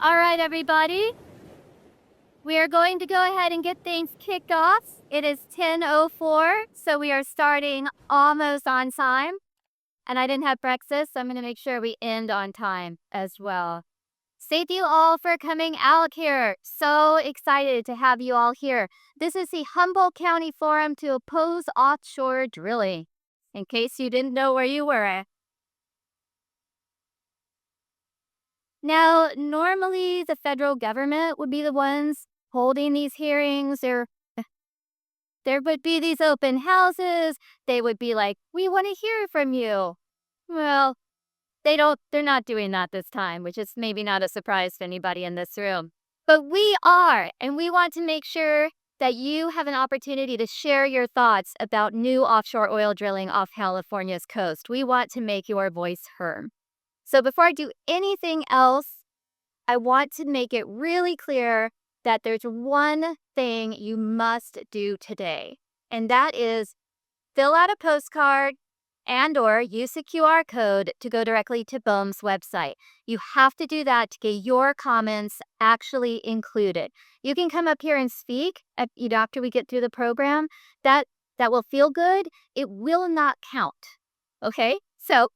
All right, everybody. We are going to go ahead and get things kicked off. It is 10:04, so we are starting almost on time. And I didn't have breakfast, so I'm going to make sure we end on time as well. Thank you all for coming out here. So excited to have you all here. This is the Humboldt County Forum to oppose offshore drilling. In case you didn't know where you were. Now, normally the federal government would be the ones holding these hearings. There would be these open houses. They would be like, "We want to hear from you." Well, they're not doing that this time, which is maybe not a surprise to anybody in this room. But we are, and we want to make sure that you have an opportunity to share your thoughts about new offshore oil drilling off California's coast. We want to make your voice heard. So before I do anything else, I want to make it really clear that there's one thing you must do today, and that is fill out a postcard and/or use a QR code to go directly to BOEM's website. You have to do that to get your comments actually included. You can come up here and speak after we get through the program. That will feel good. It will not count. Okay? So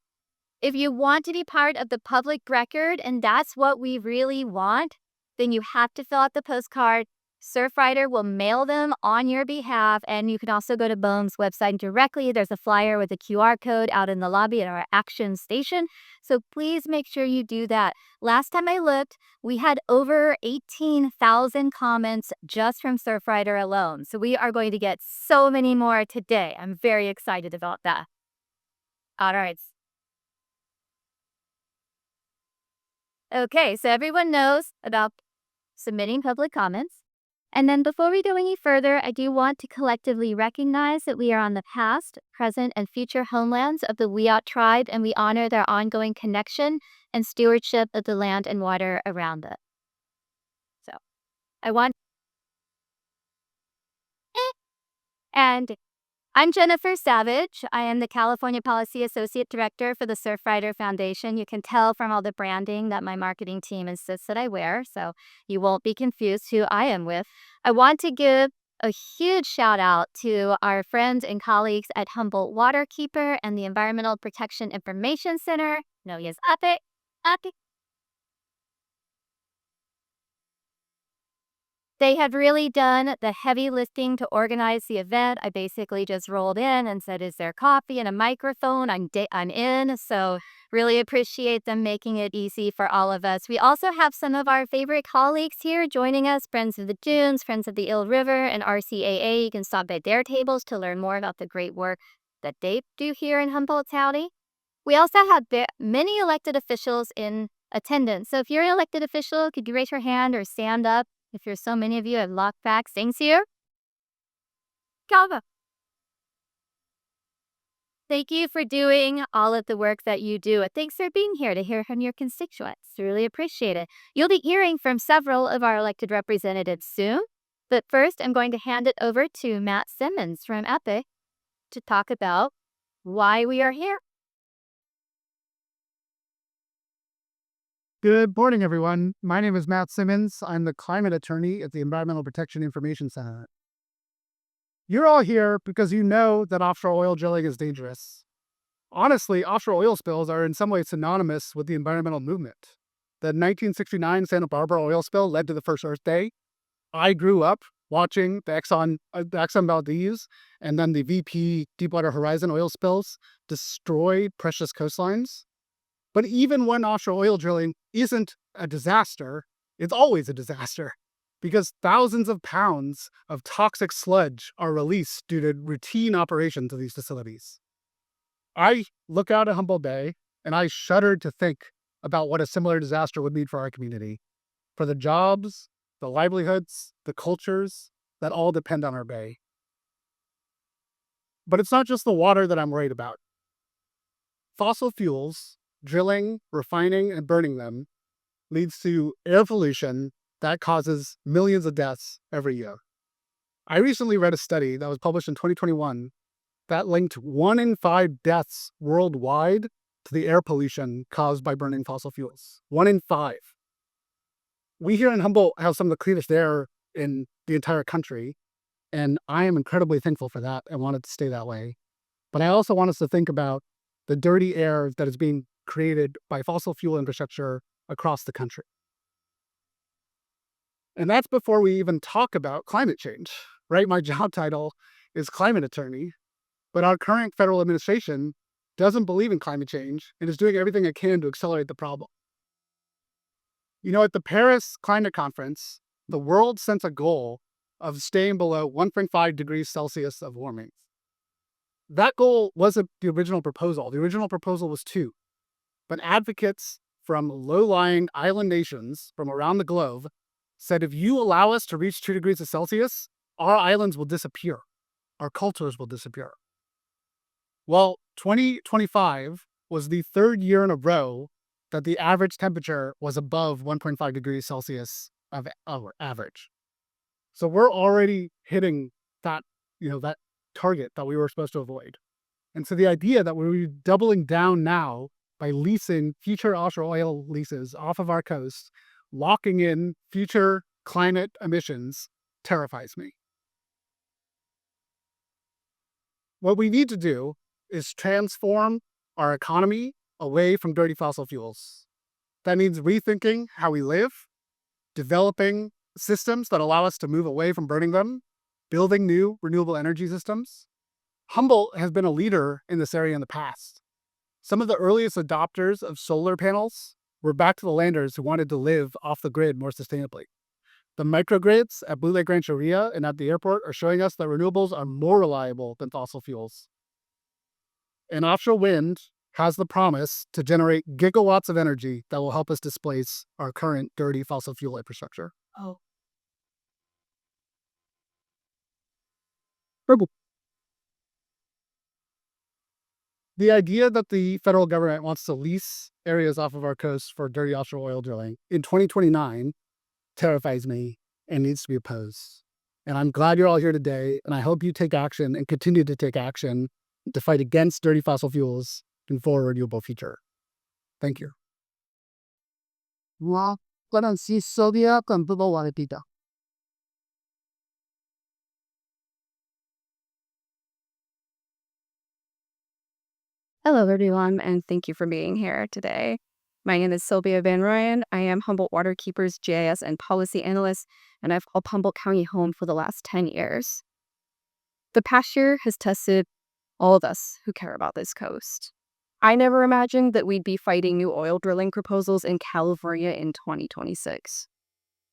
if you want to be part of the public record, and that's what we really want, then you have to fill out the postcard. Surfrider will mail them on your behalf, and you can also go to BOEM's website directly. There's a flyer with a QR code out in the lobby at our action station, so please make sure you do that. Last time I looked, we had over 18,000 comments just from Surfrider alone, so we are going to get so many more today. I'm very excited about that. All right. Okay, so everyone knows about submitting public comments. And then before we go any further, I do want to collectively recognize that we are on the past, present, and future homelands of the Wiyot tribe, and we honor their ongoing connection and stewardship of the land and water around it. So I want... And I'm Jennifer Savage. I am the California Policy Associate Director for the Surfrider Foundation. You can tell from all the branding that my marketing team insists that I wear, so you won't be confused who I am with. I want to give a huge shout out to our friends and colleagues at Humboldt Waterkeeper and the Environmental Protection Information Center. No, yes, ate. They had really done the heavy lifting to organize the event. I basically just rolled in and said, "Is there coffee and a microphone?" I'm in. So really appreciate them making it easy for all of us. We also have some of our favorite colleagues here joining us, Friends of the Dunes, Friends of the Eel River, and RCAA. You can stop by their tables to learn more about the great work that they do here in Humboldt County. We also have many elected officials in attendance. So if you're an elected official, could you raise your hand or stand up? If you're so many of you have locked back things here. Kava. Thank you for doing all of the work that you do. And thanks for being here to hear from your constituents. Really appreciate it. You'll be hearing from several of our elected representatives soon. But first, I'm going to hand it over to Matt Simmons from EPIC to talk about why we are here. Good morning, everyone. My name is Matt Simmons. I'm the climate attorney at the Environmental Protection Information Center. You're all here because you know that offshore oil drilling is dangerous. Honestly, offshore oil spills are in some ways synonymous with the environmental movement. The 1969 Santa Barbara oil spill led to the first Earth Day. I grew up watching the Exxon Valdez and then the VP Deepwater Horizon oil spills destroy precious coastlines. But even when offshore oil drilling isn't a disaster, it's always a disaster because thousands of pounds of toxic sludge are released due to routine operations of these facilities. I look out at Humboldt Bay and I shudder to think about what a similar disaster would mean for our community, for the jobs, the livelihoods, the cultures that all depend on our bay. But it's not just the water that I'm worried about. Fossil fuels, drilling, refining, and burning them leads to air pollution that causes millions of deaths every year. I recently read a study that was published in 2021 that linked 1 in 5 deaths worldwide to the air pollution caused by burning fossil fuels. 1 in 5. We here in Humboldt have some of the cleanest air in the entire country, and I am incredibly thankful for that and want it to stay that way. But I also want us to think about the dirty air that is being created by fossil fuel infrastructure across the country. And that's before we even talk about climate change, right? My job title is climate attorney, but our current federal administration doesn't believe in climate change and is doing everything it can to accelerate the problem. At the Paris Climate Conference, the world sent a goal of staying below 1.5 degrees Celsius of warming. That goal wasn't the original proposal. The original proposal was 2. But advocates from low-lying island nations from around the globe said if you allow us to reach 2 degrees Celsius, our islands will disappear. Our cultures will disappear. Well, 2025 was the 3rd year in a row that the average temperature was above 1.5 degrees Celsius of our average. So we're already hitting that, that target that we were supposed to avoid. And so the idea that we're doubling down now by leasing future offshore oil leases off of our coast, locking in future climate emissions, terrifies me. What we need to do is transform our economy away from dirty fossil fuels. That means rethinking how we live, developing systems that allow us to move away from burning them, building new renewable energy systems. Humboldt has been a leader in this area in the past. Some of the earliest adopters of solar panels were back to the landers who wanted to live off the grid more sustainably. The microgrids at Blue Lake Rancheria and at the airport are showing us that renewables are more reliable than fossil fuels. And offshore wind has the promise to generate gigawatts of energy that will help us displace our current dirty fossil fuel infrastructure. Oh. The idea that the federal government wants to lease areas off of our coast for dirty offshore oil drilling in 2029 terrifies me and needs to be opposed. And I'm glad you're all here today, and I hope you take action and continue to take action to fight against dirty fossil fuels and for a renewable future. Thank you. Hello, everyone, and thank you for being here today. My name is Sylvia Van Ryan. I am Humboldt Waterkeeper's GIS and Policy Analyst, and I've called Humboldt County home for the last 10 years. The past year has tested all of us who care about this coast. I never imagined that we'd be fighting new oil drilling proposals in California in 2026.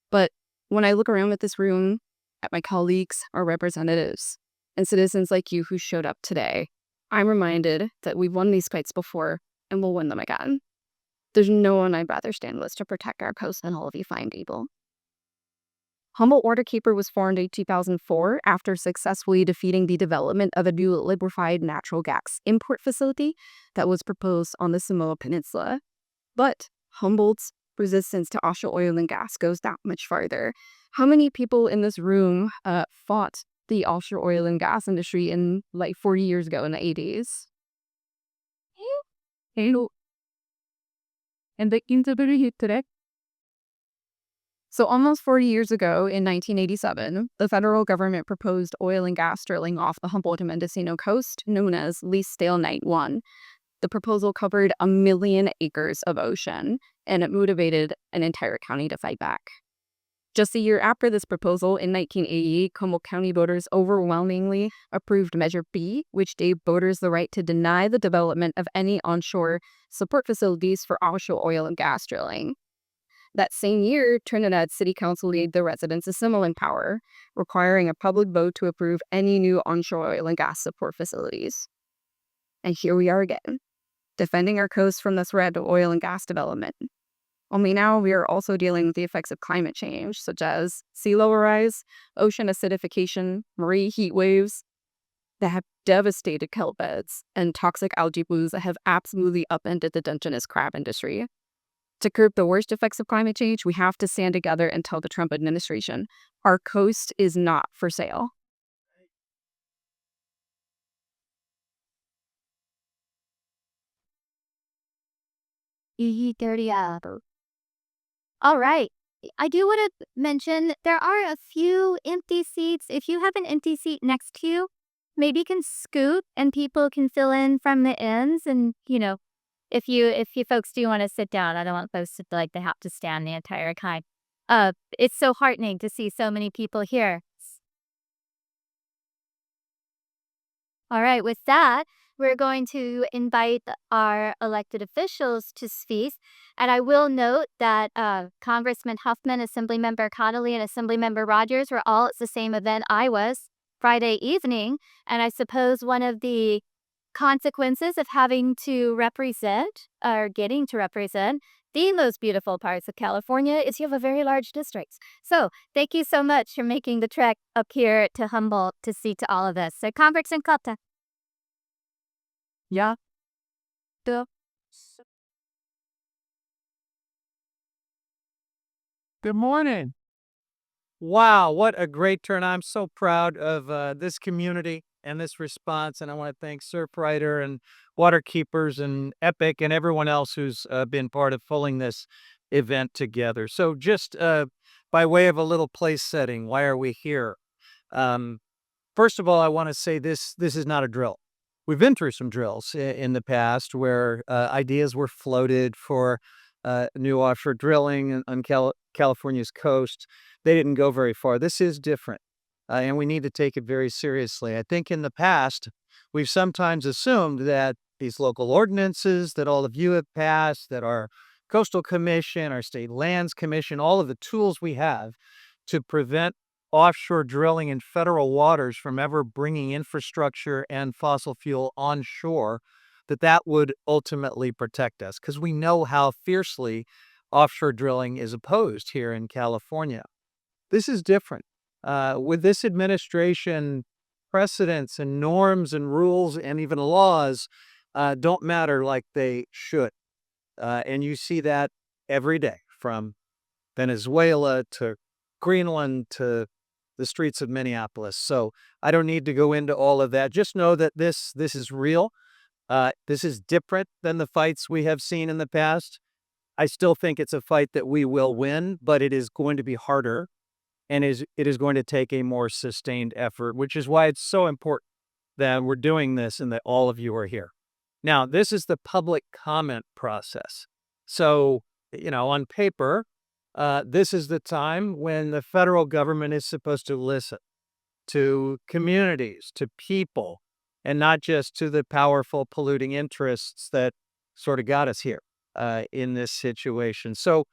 But when I look around at this room, at my colleagues, our representatives, and citizens like you who showed up today, I'm reminded that we've won these fights before and we'll win them again. There's no one I'd rather stand with to protect our coast than all of you fine people. Humboldt Waterkeeper was formed in 2004 after successfully defeating the development of a new liquefied natural gas import facility that was proposed on the Samoa Peninsula. But Humboldt's resistance to offshore oil and gas goes that much farther. How many people in this room fought the offshore oil and gas industry in like 40 years ago in the 80s? Hello. And the interview today. So almost 40 years ago in 1987, the federal government proposed oil and gas drilling off the Humboldt and Mendocino coast, known as Lease Sale Night 1. The proposal covered 1 million acres of ocean, and it motivated an entire county to fight back. Just a year after this proposal, in 1988, Humboldt County voters overwhelmingly approved Measure B, which gave voters the right to deny the development of any onshore support facilities for offshore oil and gas drilling. That same year, Trinidad City Council gave the residents a similar power, requiring a public vote to approve any new onshore oil and gas support facilities. And here we are again, defending our coast from the threat of oil and gas development. Only now we are also dealing with the effects of climate change, such as sea level rise, ocean acidification, marine heat waves that have devastated kelp beds, and toxic algae blooms that have absolutely upended the Dungeness crab industry. To curb the worst effects of climate change, we have to stand together and tell the Trump administration, our coast is not for sale. All right. I do want to mention there are a few empty seats. If you have an empty seat next to you, maybe you can scoot and people can fill in from the ends. And if you folks do want to sit down, I don't want folks to feel like they have to stand the entire time. It's so heartening to see so many people here. All right, with that, we're going to invite our elected officials to speak. And I will note that Congressman Huffman, Assemblymember Connolly, and Assemblymember Rogers were all at the same event I was Friday evening. And I suppose one of the consequences of having to represent or getting to represent the most beautiful parts of California is you have a very large district. So thank you so much for making the trek up here to Humboldt to see to all of this. So Congressman Cotta. Yeah. Good morning. Wow, what a great turn. I'm so proud of this community and this response. And I want to thank Surfrider and Waterkeepers and Epic and everyone else who's been part of pulling this event together. So, just by way of a little place setting, why are we here? Um, First of all, I want to say this is not a drill. We've been through some drills in the past where ideas were floated for new offshore drilling on California's coast. They didn't go very far. This is different, and we need to take it very seriously. I think in the past, we've sometimes assumed that these local ordinances that all of you have passed, that our coastal commission, our state lands commission, all of the tools we have to prevent offshore drilling in federal waters from ever bringing infrastructure and fossil fuel onshore, that would ultimately protect us because we know how fiercely offshore drilling is opposed here in California. This is different. With this administration, precedents and norms and rules and even laws don't matter like they should. And you see that every day from Venezuela to Greenland to the streets of Minneapolis. So I don't need to go into all of that. Just know that this is real. This is different than the fights we have seen in the past. I still think it's a fight that we will win, but it is going to be harder and it is going to take a more sustained effort, which is why it's so important that we're doing this and that all of you are here. Now, this is the public comment process. So, on paper, this is the time when the federal government is supposed to listen to communities, to people, and not just to the powerful polluting interests that sort of got us here in this situation. So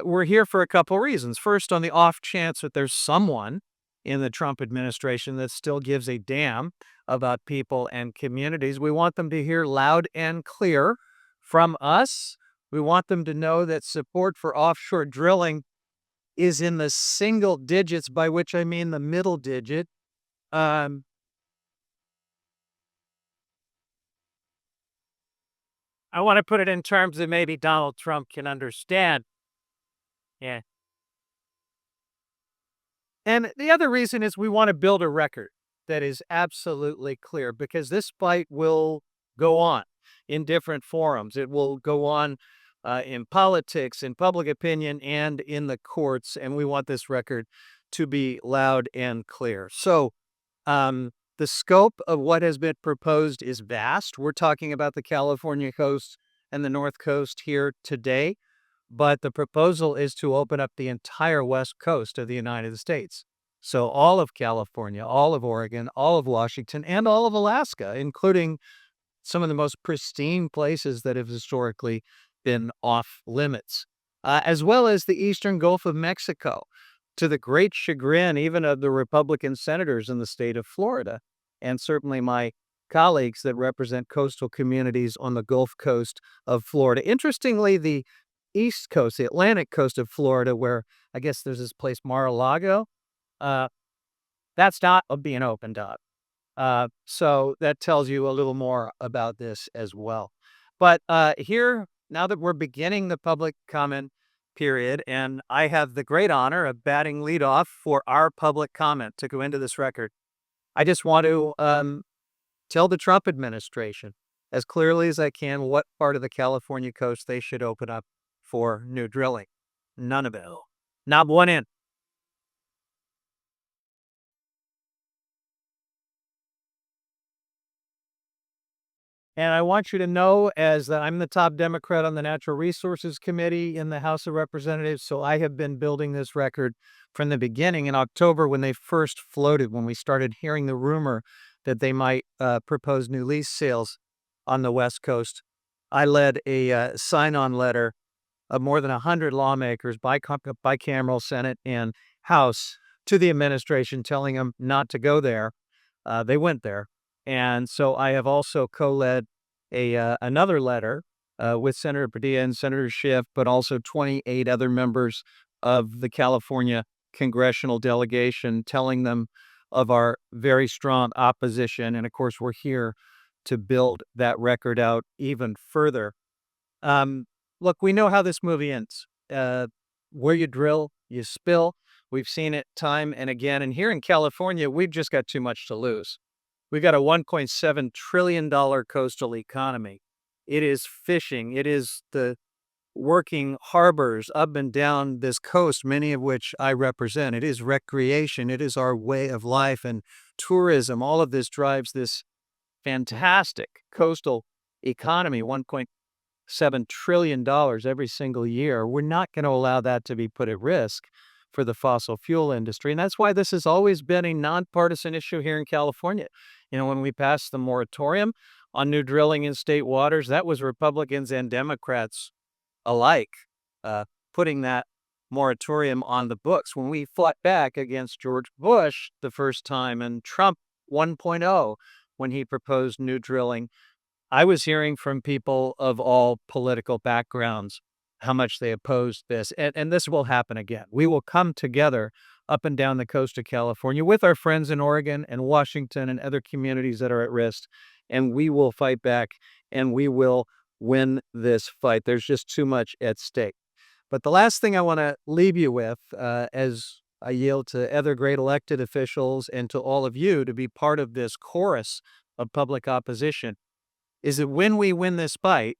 we're here for a couple reasons. First, on the off chance that there's someone in the Trump administration that still gives a damn about people and communities, we want them to hear loud and clear from us. We want them to know that support for offshore drilling is in the single digits, by which I mean the middle digit. Um, I want to put it in terms that maybe Donald Trump can understand. Yeah. And the other reason is we want to build a record that is absolutely clear because this fight will go on in different forums. It will go on in politics, in public opinion, and in the courts. And we want this record to be loud and clear. So, the scope of what has been proposed is vast. We're talking about the California coast and the North Coast here today, but the proposal is to open up the entire West Coast of the United States. So all of California, all of Oregon, all of Washington, and all of Alaska, including some of the most pristine places that have historically been off limits, as well as the eastern Gulf of Mexico, to the great chagrin even of the Republican senators in the state of Florida, and certainly my colleagues that represent coastal communities on the Gulf Coast of Florida. Interestingly, the East Coast, the Atlantic coast of Florida, where I guess there's this place, Mar-a-Lago, uh, that's not being opened up. So that tells you a little more about this as well. But here, now that we're beginning the public comment period, and I have the great honor of batting leadoff for our public comment to go into this record, I just want to tell the Trump administration as clearly as I can what part of the California coast they should open up for new drilling. None of it. Not one in. And I want you to know as that I'm the top Democrat on the Natural Resources Committee in the House of Representatives, so I have been building this record from the beginning. In October, when they first floated, when we started hearing the rumor that they might propose new lease sales on the West Coast, I led a sign-on letter of more than 100 lawmakers, bicameral Senate and House, to the administration telling them not to go there. They went there. And so I have also co-led another letter with Senator Padilla and Senator Schiff, but also 28 other members of the California congressional delegation, telling them of our very strong opposition. And of course, we're here to build that record out even further. Um, Look, we know how this movie ends. Where you drill, you spill. We've seen it time and again. And here in California, we've just got too much to lose. We've got a $1.7 trillion coastal economy. It is fishing. It is the working harbors up and down this coast, many of which I represent. It is recreation. It is our way of life and tourism. All of this drives this fantastic coastal economy, $1.7 trillion every single year. We're not going to allow that to be put at risk for the fossil fuel industry. And that's why this has always been a nonpartisan issue here in California. You know, when we passed the moratorium on new drilling in state waters, that was Republicans and Democrats alike putting that moratorium on the books. When we fought back against George Bush the first time and Trump 1.0 when he proposed new drilling, I was hearing from people of all political backgrounds how much they opposed this. And this will happen again. We will come together up and down the coast of California with our friends in Oregon and Washington and other communities that are at risk. And we will fight back and we will win this fight. There's just too much at stake. But the last thing I want to leave you with, as I yield to other great elected officials and to all of you to be part of this chorus of public opposition, is that when we win this fight,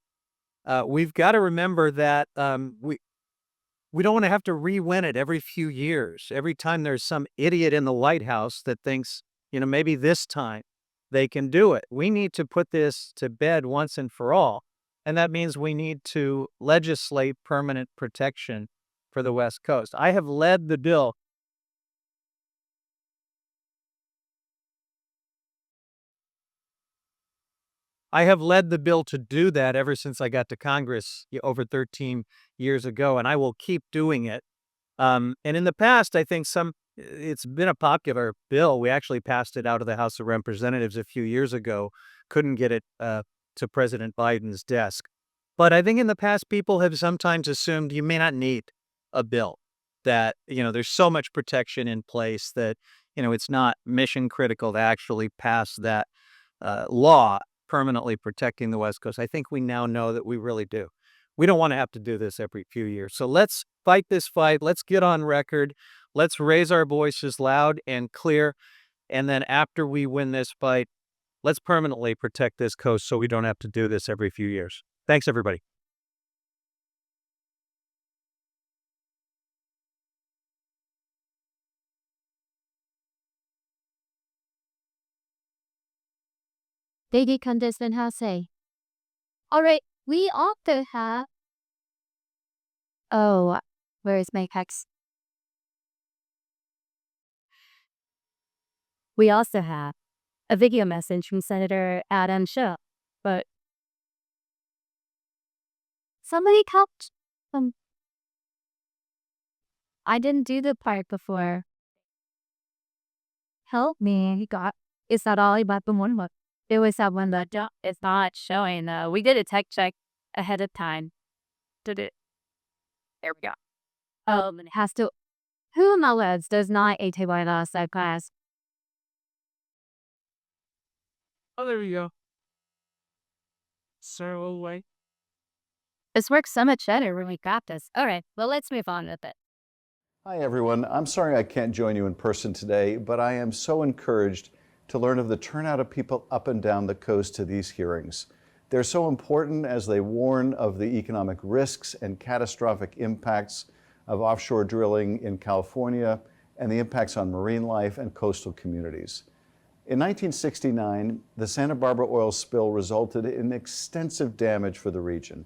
we've got to remember that we don't want to have to re-win it every few years. Every time there's some idiot in the White House that thinks, you know, maybe this time they can do it. We need to put this to bed once and for all. And that means we need to legislate permanent protection for the West Coast. I have led the bill. I have led the bill to do that ever since I got to Congress over 13 years ago, and I will keep doing it. And in the past, I think it's been a popular bill. We actually passed it out of the House of Representatives a few years ago, couldn't get it to President Biden's desk. But I think in the past, people have sometimes assumed you may not need a bill, that, you know, there's so much protection in place that, you know, it's not mission critical to actually pass that law permanently protecting the West Coast. I think we now know that we really do. We don't want to have to do this every few years. So let's fight this fight. Let's get on record. Let's raise our voices loud and clear. And then after we win this fight, let's permanently protect this coast so we don't have to do this every few years. Thanks, everybody. Lady Condescend has say. All right, we also have. Oh, where is my text? We also have a video message from Senator Adam Schiff, but somebody helped. I didn't do the part before. Help me, God. Is that all about the one? Look, it was that one that it's not showing. We did a tech check ahead of time. Did it? There we go. It has to. Who knows does not ATY side class? Oh, there we go. Sir, we'll wait. This works so much better when we got this. All right, well, let's move on with it. Hi, everyone. I'm sorry I can't join you in person today, but I am so encouraged to learn of the turnout of people up and down the coast to these hearings. They're so important as they warn of the economic risks and catastrophic impacts of offshore drilling in California and the impacts on marine life and coastal communities. In 1969, the Santa Barbara oil spill resulted in extensive damage for the region,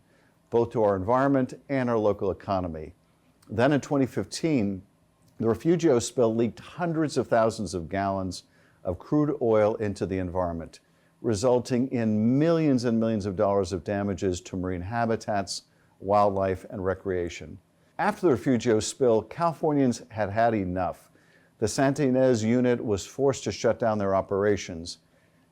both to our environment and our local economy. Then in 2015, the Refugio spill leaked hundreds of thousands of gallons of crude oil into the environment, resulting in millions and millions of dollars of damages to marine habitats, wildlife, and recreation. After the Refugio spill, Californians had had enough. The Santa Ynez unit was forced to shut down their operations.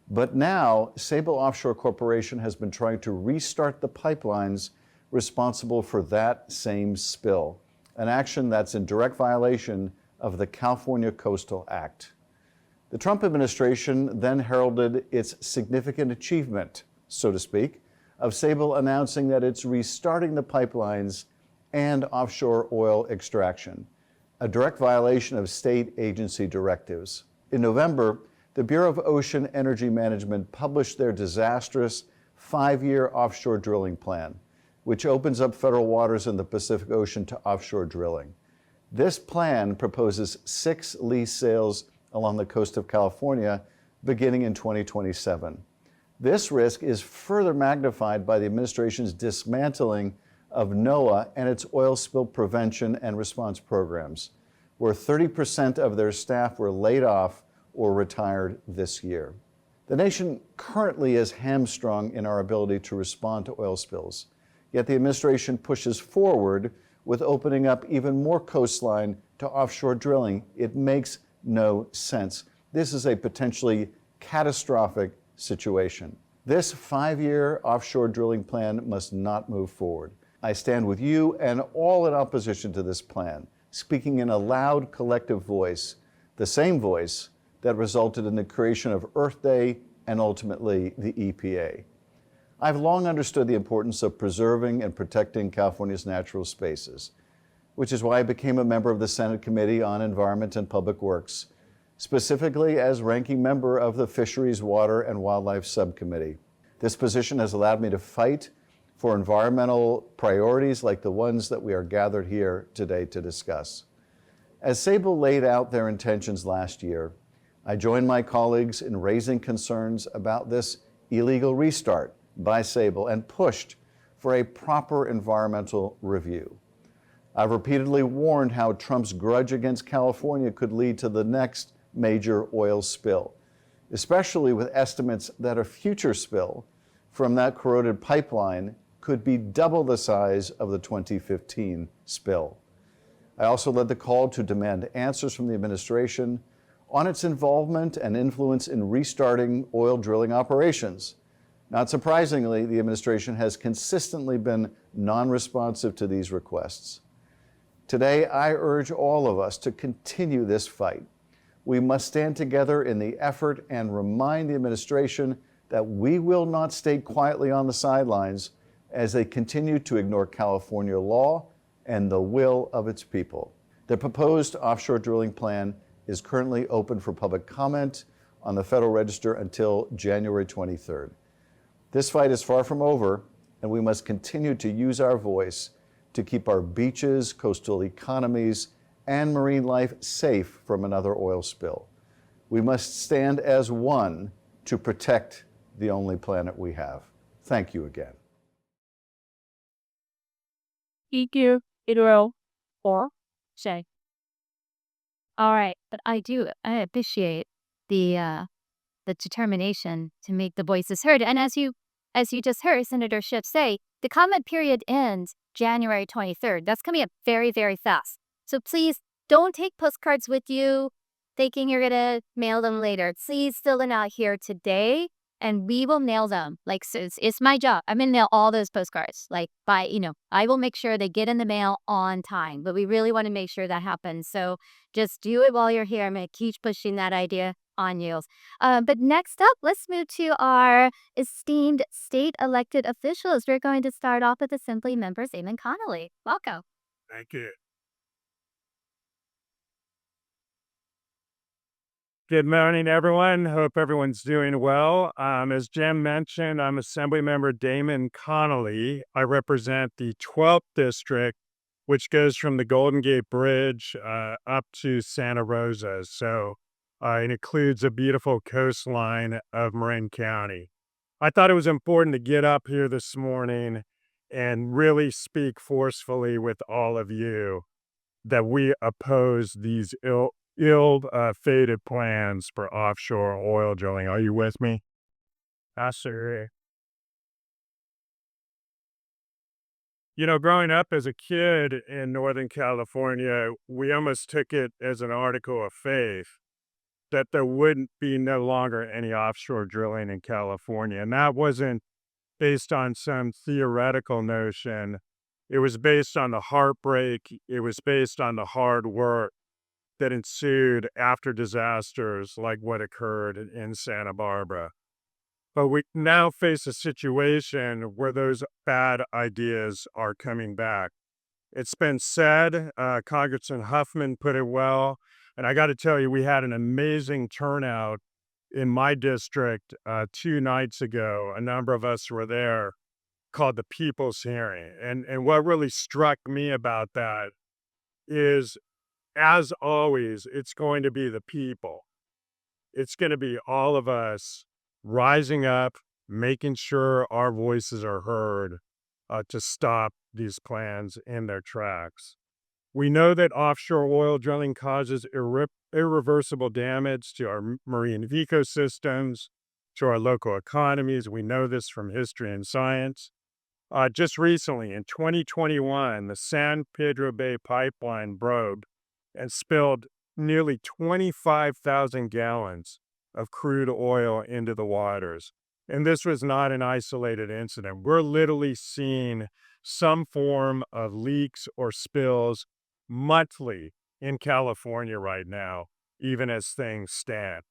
But now, Sable Offshore Corporation has been trying to restart the pipelines responsible for that same spill, an action that's in direct violation of the California Coastal Act. The Trump administration then heralded its significant achievement, so to speak, of Sable announcing that it's restarting the pipelines and offshore oil extraction, a direct violation of state agency directives. In November, the Bureau of Ocean Energy Management published their disastrous 5-year offshore drilling plan, which opens up federal waters in the Pacific Ocean to offshore drilling. This plan proposes 6 lease sales along the coast of California beginning in 2027. This risk is further magnified by the administration's dismantling of NOAA and its oil spill prevention and response programs, where 30% of their staff were laid off or retired this year. The nation currently is hamstrung in our ability to respond to oil spills, yet the administration pushes forward with opening up even more coastline to offshore drilling. It makes no sense. This is a potentially catastrophic situation. This 5-year offshore drilling plan must not move forward. I stand with you and all in opposition to this plan, speaking in a loud collective voice, the same voice that resulted in the creation of Earth Day and ultimately the EPA. I've long understood the importance of preserving and protecting California's natural spaces, which is why I became a member of the Senate Committee on Environment and Public Works, specifically as ranking member of the Fisheries, Water, and Wildlife Subcommittee. This position has allowed me to fight for environmental priorities like the ones that we are gathered here today to discuss. As Sable laid out their intentions last year, I joined my colleagues in raising concerns about this illegal restart by Sable and pushed for a proper environmental review. I've repeatedly warned how Trump's grudge against California could lead to the next major oil spill, especially with estimates that a future spill from that corroded pipeline could be double the size of the 2015 spill. I also led the call to demand answers from the administration on its involvement and influence in restarting oil drilling operations. Not surprisingly, the administration has consistently been non-responsive to these requests. Today, I urge all of us to continue this fight. We must stand together in the effort and remind the administration that we will not stay quietly on the sidelines as they continue to ignore California law and the will of its people. The proposed offshore drilling plan is currently open for public comment on the Federal Register until January 23rd. This fight is far from over, and we must continue to use our voice to keep our beaches, coastal economies, and marine life safe from another oil spill. We must stand as one to protect the only planet we have. Thank you again. Thank you. It will. Or say. All right, but I appreciate the determination to make the voices heard. And as you just heard Senator Schiff say, the comment period ends January 23rd. That's coming up very, very fast. So please don't take postcards with you thinking you're gonna mail them later. Please fill them out here today and we will mail them. Like, so it's my job. I'm gonna mail all those postcards. Like, I will make sure they get in the mail on time. But we really want to make sure that happens. So just do it while you're here. I'm gonna keep pushing that idea on you. But next up, let's move to our esteemed state elected officials. We're going to start off with Assembly Member Damon Connolly. Welcome. Thank you. Good morning, everyone. Hope everyone's doing well. As Jim mentioned, I'm Assemblymember Damon Connolly. I represent the 12th District which goes from the Golden Gate Bridge up to Santa Rosa. So it includes a beautiful coastline of Marin County. I thought it was important to get up here this morning and really speak forcefully with all of you that we oppose these ill-fated plans for offshore oil drilling. Are you with me? Pastor. You know, growing up as a kid in Northern California, we almost took it as an article of faith that there wouldn't be no longer any offshore drilling in California. And that wasn't based on some theoretical notion. It was based on the heartbreak. It was based on the hard work that ensued after disasters like what occurred in Santa Barbara. But we now face a situation where those bad ideas are coming back. It's been said, Congressman Huffman put it well, and I got to tell you, we had an amazing turnout in my district 2 nights ago. A number of us were there, called the People's Hearing. And what really struck me about that is, as always, it's going to be the people. It's going to be all of us rising up, making sure our voices are heard to stop these plans in their tracks. We know that offshore oil drilling causes irreversible damage to our marine ecosystems, to our local economies. We know this from history and science. Just recently, in 2021, the San Pedro Bay pipeline broke and spilled nearly 25,000 gallons of crude oil into the waters. And this was not an isolated incident. We're literally seeing some form of leaks or spills monthly in California right now, even as things stand.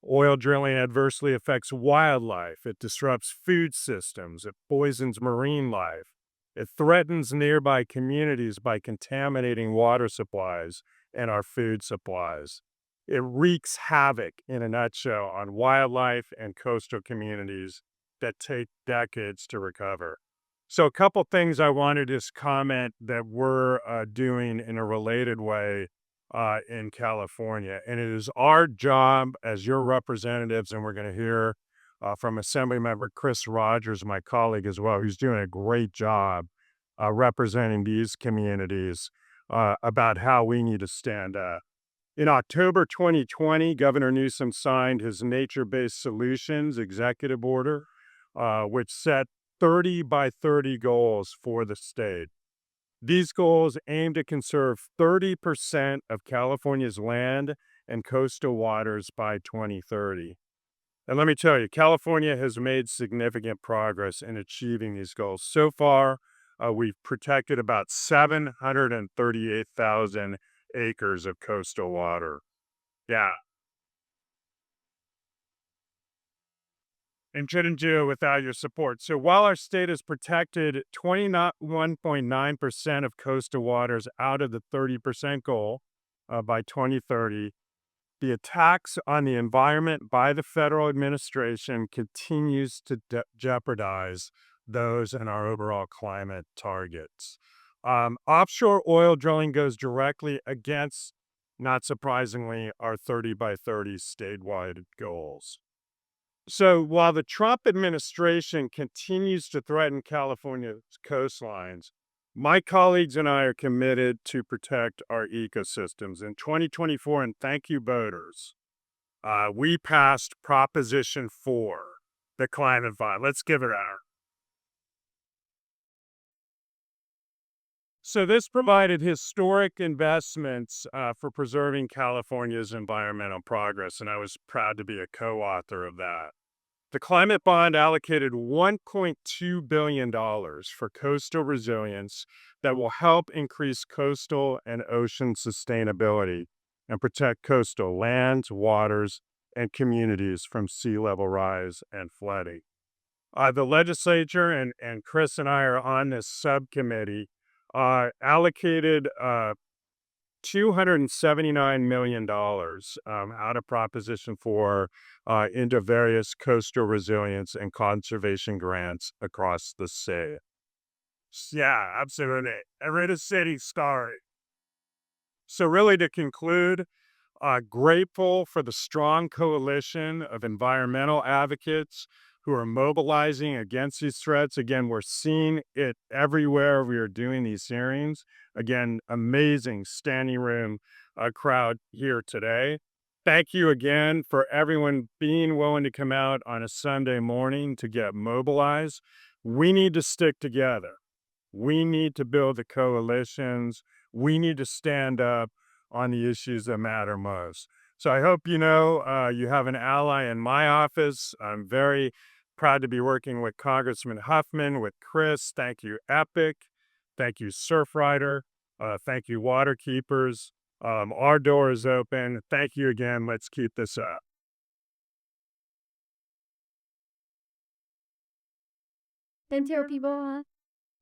Oil drilling adversely affects wildlife. It disrupts food systems. It poisons marine life. It threatens nearby communities by contaminating water supplies and our food supplies. It wreaks havoc, in a nutshell, on wildlife and coastal communities that take decades to recover. So a couple things I wanted to just comment that we're doing in a related way in California. And it is our job as your representatives, and we're going to hear from Assemblymember Chris Rogers, my colleague as well, who's doing a great job representing these communities about how we need to stand up. In October 2020, Governor Newsom signed his Nature-Based Solutions executive order, which set 30 by 30 goals for the state. These goals aim to conserve 30% of California's land and coastal waters by 2030. And let me tell you, California has made significant progress in achieving these goals. So far, we've protected about 738,000 acres of coastal water. Yeah. And couldn't do it without your support. So while our state has protected 21.9% of coastal waters out of the 30% goal by 2030, the attacks on the environment by the federal administration continues to jeopardize those in our overall climate targets. Offshore oil drilling goes directly against, not surprisingly, our 30 by 30 statewide goals. So while the Trump administration continues to threaten California's coastlines, my colleagues and I are committed to protect our ecosystems. In 2024, and thank you, voters, we passed Proposition 4, the climate bond. Let's give it our. So this provided historic investments for preserving California's environmental progress, and I was proud to be a co-author of that. The climate bond allocated $1.2 billion for coastal resilience that will help increase coastal and ocean sustainability and protect coastal lands, waters, and communities from sea level rise and flooding. The legislature, and Chris and I are on this subcommittee, allocated $279 million out of Proposition 4 into various coastal resilience and conservation grants across the state. Yeah, absolutely. Every city story. So really to conclude, grateful for the strong coalition of environmental advocates who are mobilizing against these threats. Again, we're seeing it everywhere we are doing these hearings. Again, amazing standing room crowd here today. Thank you again for everyone being willing to come out on a Sunday morning to get mobilized. We need to stick together. We need to build the coalitions. We need to stand up on the issues that matter most. So I hope you have an ally in my office. I'm very proud to be working with Congressman Huffman, with Chris. Thank you, Epic. Thank you, Surfrider. Thank you, Waterkeepers. Our door is open. Thank you again. Let's keep this up. Then tell people,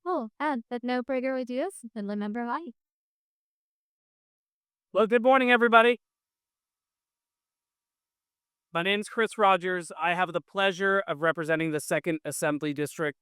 oh, and that no burger ideas, and remember why. Well, good morning, everybody. My name's Chris Rogers. I have the pleasure of representing the 2nd Assembly District.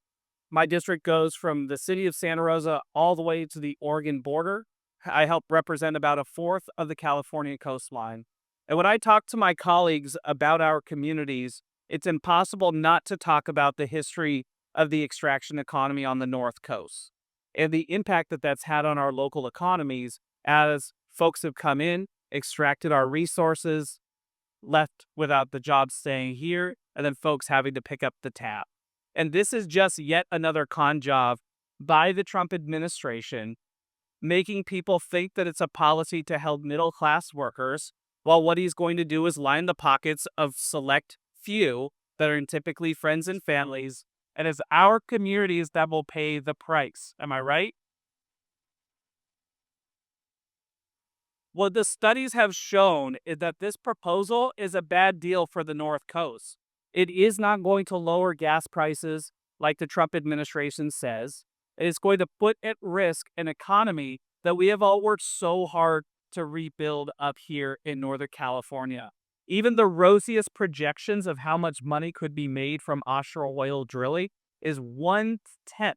My district goes from the city of Santa Rosa all the way to the Oregon border. I help represent about a fourth of the California coastline. And when I talk to my colleagues about our communities, it's impossible not to talk about the history of the extraction economy on the North Coast and the impact that that's had on our local economies as folks have come in, extracted our resources, left without the job staying here, and then folks having to pick up the tab. And this is just yet another con job by the Trump administration, making people think that it's a policy to help middle-class workers, while what he's going to do is line the pockets of select few that are typically friends and families, and it's our communities that will pay the price. Am I right? What the studies have shown is that this proposal is a bad deal for the North Coast. It is not going to lower gas prices like the Trump administration says. It is going to put at risk an economy that we have all worked so hard to rebuild up here in Northern California. Even the rosiest projections of how much money could be made from offshore oil drilling is 1/10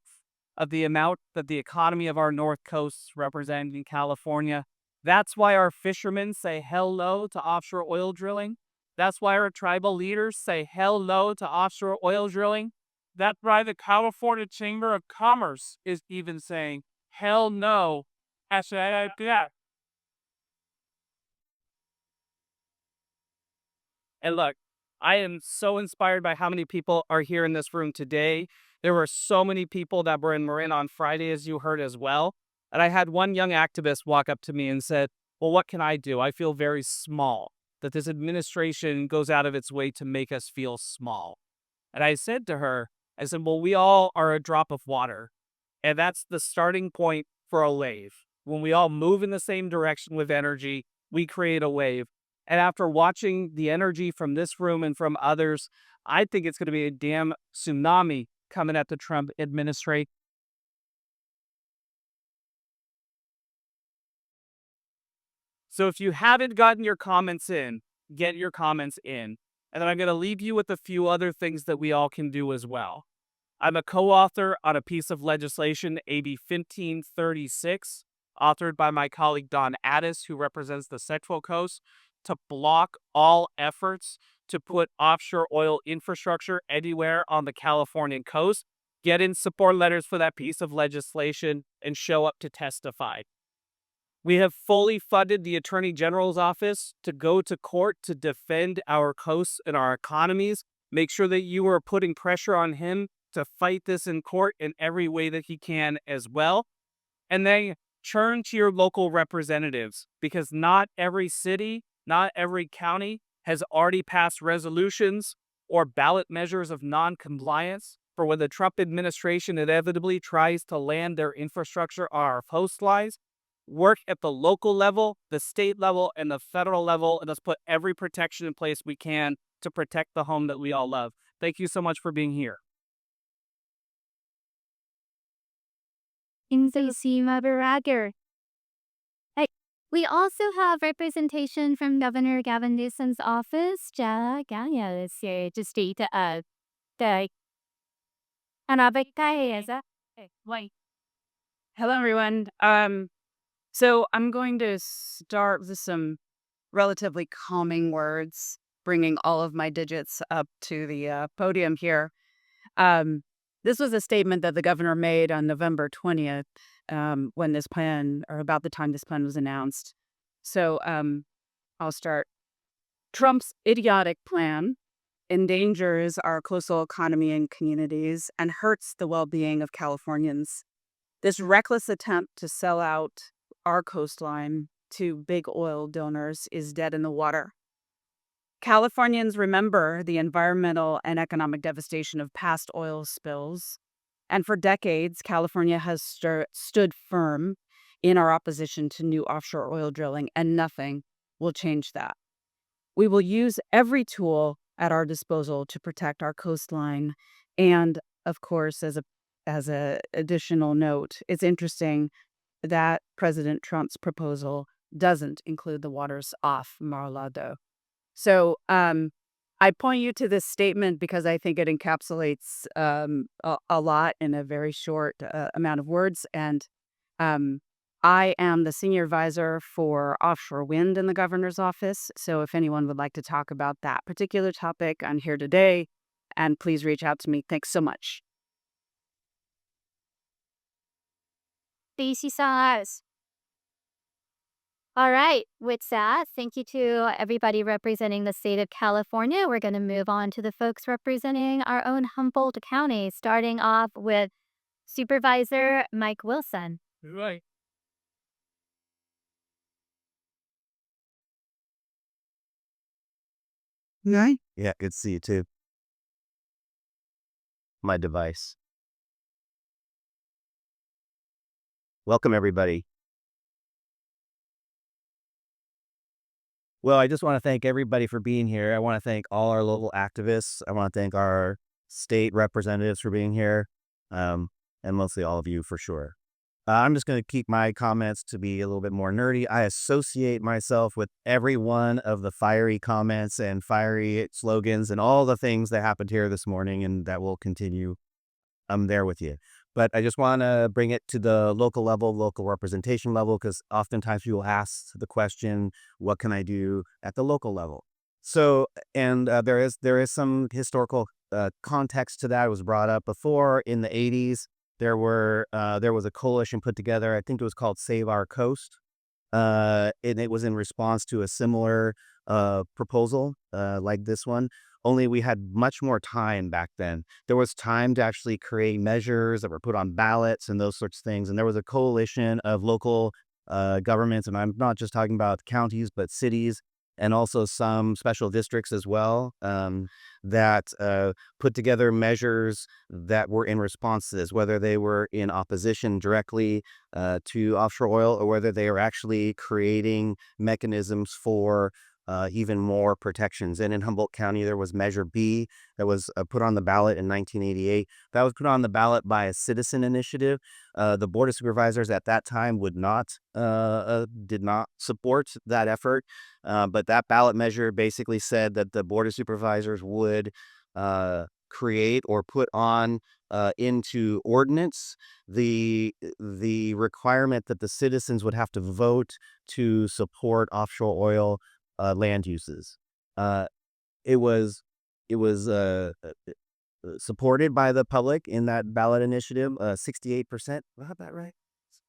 of the amount that the economy of our North Coast represented in California. That's why our fishermen say hello to offshore oil drilling. That's why our tribal leaders say hello to offshore oil drilling. That's why the California Chamber of Commerce is even saying hell no. And look, I am so inspired by how many people are here in this room today. There were so many people that were in Marin on Friday, as you heard as well. And I had one young activist walk up to me and said, well, what can I do? I feel very small, that this administration goes out of its way to make us feel small. And I said to her, I said, well, we all are a drop of water. And that's the starting point for a wave. When we all move in the same direction with energy, we create a wave. And after watching the energy from this room and from others, I think it's going to be a damn tsunami coming at the Trump administration. So if you haven't gotten your comments in, get your comments in. And then I'm going to leave you with a few other things that we all can do as well. I'm a co-author on a piece of legislation, AB 1536, authored by my colleague Don Addis, who represents the Central Coast, to block all efforts to put offshore oil infrastructure anywhere on the Californian coast. Get in support letters for that piece of legislation and show up to testify. We have fully funded the Attorney General's office to go to court to defend our coasts and our economies. Make sure that you are putting pressure on him to fight this in court in every way that he can as well. And then turn to your local representatives, because not every city, not every county has already passed resolutions or ballot measures of non-compliance for when the Trump administration inevitably tries to land their infrastructure on our coastlines. Work at the local level, the state level, and the federal level, and let's put every protection in place we can to protect the home that we all love. Thank you so much for being here. We also have representation from Governor Gavin Newsom's office. Ganya is here to state the Wait. Hello, everyone. So I'm going to start with some relatively calming words, bringing all of my digits up to the podium here. Um, this was a statement that the governor made on November 20th, when this plan, or about the time this plan was announced. So I'll start. Trump's idiotic plan endangers our coastal economy and communities and hurts the well-being of Californians. This reckless attempt to sell out our coastline to big oil donors is dead in the water. Californians remember the environmental and economic devastation of past oil spills. And for decades, California has stood firm in our opposition to new offshore oil drilling, and nothing will change that. We will use every tool at our disposal to protect our coastline. And of course, as a additional note, it's interesting that President Trump's proposal doesn't include the waters off Mar-a-Lago. So I point you to this statement because I think it encapsulates a lot in a very short amount of words. And I am the senior advisor for offshore wind in the governor's office. So if anyone would like to talk about that particular topic, I'm here today. And please reach out to me. Thanks so much. Stacey-san. All right. With that, thank you to everybody representing the state of California. We're going to move on to the folks representing our own Humboldt County, starting off with Supervisor Mike Wilson. Right. Yeah, good to see you too. My device. Welcome, everybody. Well, I just want to thank everybody for being here. I want to thank all our local activists. I want to thank our state representatives for being here, and mostly all of you for sure. I'm just going to keep my comments to be a little bit more nerdy. I associate myself with every one of the fiery comments and fiery slogans and all the things that happened here this morning and that will continue. I'm there with you. But I just want to bring it to the local level, local representation level, because oftentimes people ask the question, what can I do at the local level? So, and there is some historical context to that. It was brought up before in the 80s. There was a coalition put together. I think it was called Save Our Coast. And it was in response to a similar proposal like this one. Only we had much more time back then. There was time to actually create measures that were put on ballots and those sorts of things. And there was a coalition of local governments, and I'm not just talking about counties, but cities, and also some special districts as well, that put together measures that were in response to this, whether they were in opposition directly to offshore oil or whether they are actually creating mechanisms for even more protections. And in Humboldt County, there was Measure B that was put on the ballot in 1988. That was put on the ballot by a citizen initiative. The Board of Supervisors at that time did not support that effort. But that ballot measure basically said that the Board of Supervisors would create or put on into ordinance the requirement that the citizens would have to vote to support offshore oil land uses. It was supported by the public in that ballot initiative. 68%. Do I have that right?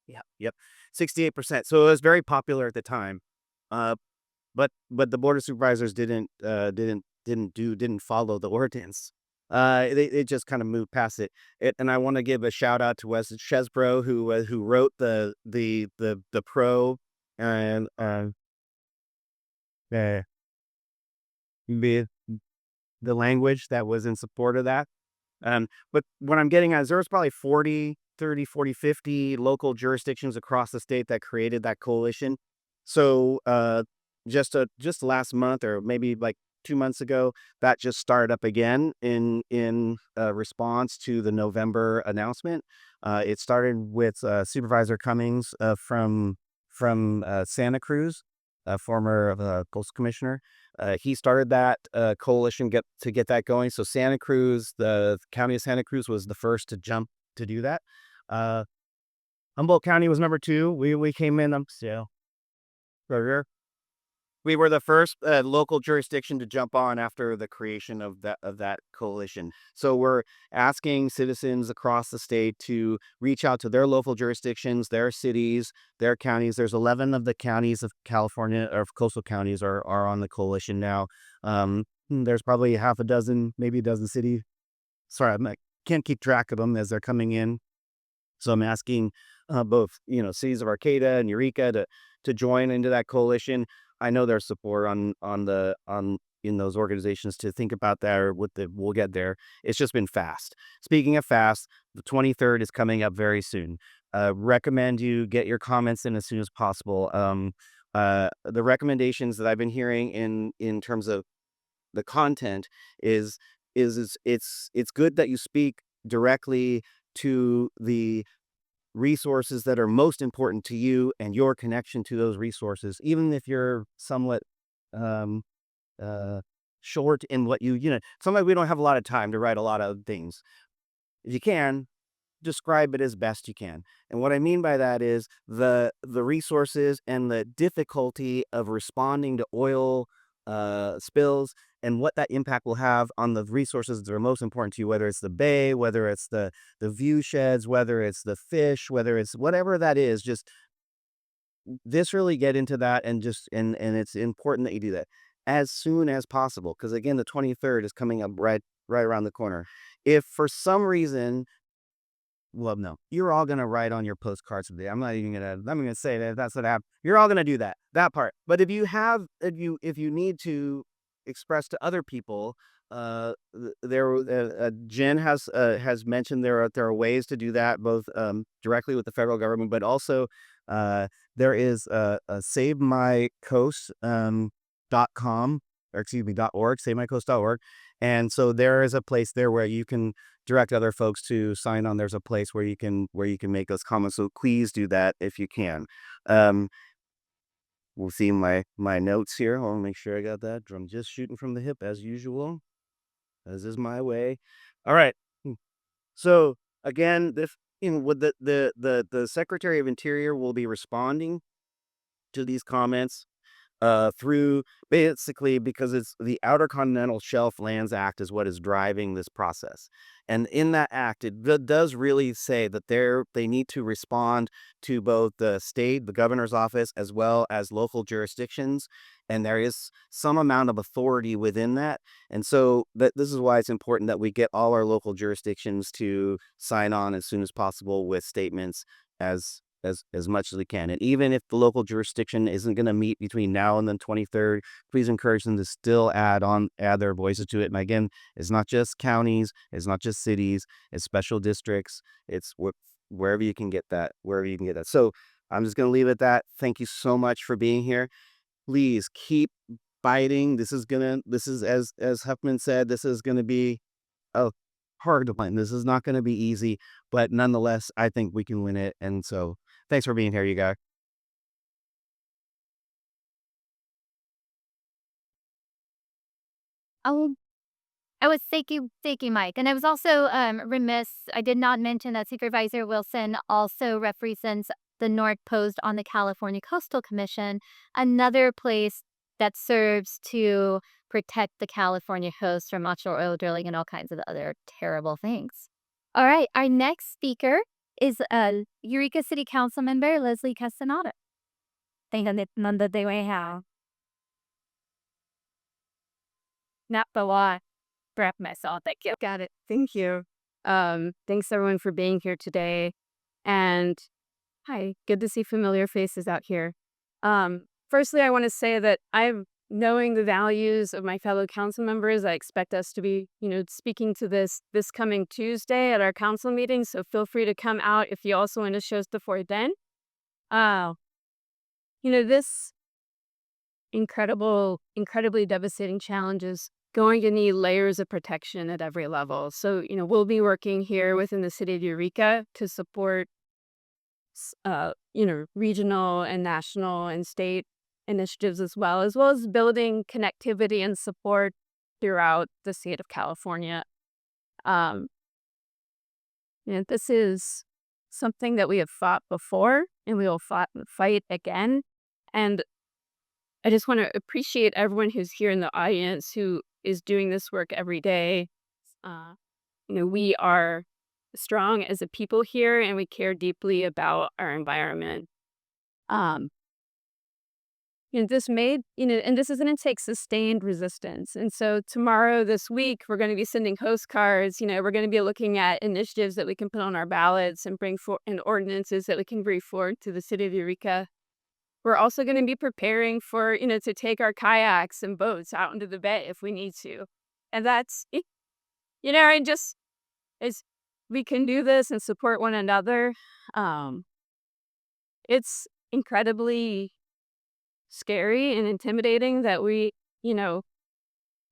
Yeah. Yep. 68%. So it was very popular at the time. But the Board of Supervisors didn't follow the ordinance. They just kind of moved past it. And I want to give a shout out to Wes Chesbro who wrote the pro and the language that was in support of that. But what I'm getting at is there was probably 50 local jurisdictions across the state that created that coalition. So just last month or maybe like 2 months ago, that just started up again in response to the November announcement. It started with Supervisor Cummings from Santa Cruz, former coastal commissioner. He started that coalition to get that going. So Santa Cruz, the county of Santa Cruz, was the first to jump to do that. Humboldt County was number 2. We came in, so right here. We were the first local jurisdiction to jump on after the creation of that coalition. So we're asking citizens across the state to reach out to their local jurisdictions, their cities, their counties. There's 11 of the counties of California, or coastal counties, are on the coalition now. There's probably half a dozen, maybe a dozen cities. Sorry, can't keep track of them as they're coming in. So I'm asking both, cities of Arcata and Eureka to join into that coalition. I know there's support in those organizations to think about that, or we'll get there. It's just been fast. Speaking of fast, the 23rd is coming up very soon. Recommend you get your comments in as soon as possible. The recommendations that I've been hearing in terms of the content is it's good that you speak directly to the resources that are most important to you and your connection to those resources, even if you're somewhat um, short in what sometimes we don't have a lot of time to write a lot of things. If you can, describe it as best you can. And what I mean by that is the resources and the difficulty of responding to oil spills, and what that impact will have on the resources that are most important to you, whether it's the bay, whether it's the view sheds, whether it's the fish, whether it's whatever that is. Just viscerally get into that, and it's important that you do that as soon as possible, because again, the 23rd is coming up right around the corner. If for some reason, well, no, you're all gonna write on your postcards today. I'm gonna say that that's what happened. You're all gonna do that part. But if you need to express to other people, Jen has mentioned there are ways to do that, both directly with the federal government, but also there is a savemycoast.com, or excuse me, .org, savemycoast.org. And so there is a place there where you can direct other folks to sign on. There's a place where you can make those comments. So please do that if you can. We'll see my notes here. I'll make sure I got that. I'm just shooting from the hip as usual, as is my way. All right. So again, this with the Secretary of Interior will be responding to these comments through, basically, because it's the Outer Continental Shelf Lands Act is what is driving this process. And in that act, it does really say that they need to respond to both the state, the governor's office, as well as local jurisdictions. And there is some amount of authority within that. And so this is why it's important that we get all our local jurisdictions to sign on as soon as possible with statements as much as we can. And even if the local jurisdiction isn't going to meet between now and the 23rd, please encourage them to still add their voices to it. And again, it's not just counties, it's not just cities, it's special districts, it's wherever you can get that, So I'm just going to leave it at that. Thank you so much for being here. Please keep fighting. This is as Huffman said, this is going to be hard to win. This is not going to be easy, but nonetheless, I think we can win it. And so thanks for being here, you guys. Oh, thank you, Mike. And I was also remiss. I did not mention that Supervisor Wilson also represents the North Post on the California Coastal Commission, another place that serves to protect the California coast from offshore oil drilling and all kinds of other terrible things. All right, our next speaker is Eureka City Council member Leslie Castaneda. Not the law. Prep myself. Thank you. Got it. Thank you. Thanks everyone for being here today. And hi, good to see familiar faces out here. Firstly, I want to say that knowing the values of my fellow council members, I expect us to be, speaking to this coming Tuesday at our council meeting. So feel free to come out if you also want to show support then. This incredibly devastating challenge is going to need layers of protection at every level. So, we'll be working here within the city of Eureka to support, regional and national and state initiatives as well as building connectivity and support throughout the state of California. This is something that we have fought before and we will fight again. And I just want to appreciate everyone who's here in the audience who is doing this work every day. Uh, we are strong as a people here and we care deeply about our environment. Um, and this is going to take sustained resistance. And so tomorrow, this week, we're going to be sending postcards. We're going to be looking at initiatives that we can put on our ballots and bring forward and ordinances that we can bring forward to the city of Eureka. We're also going to be preparing for, to take our kayaks and boats out into the bay if we need to. And that's, I just, is we can do this and support one another. It's incredibly scary and intimidating that we,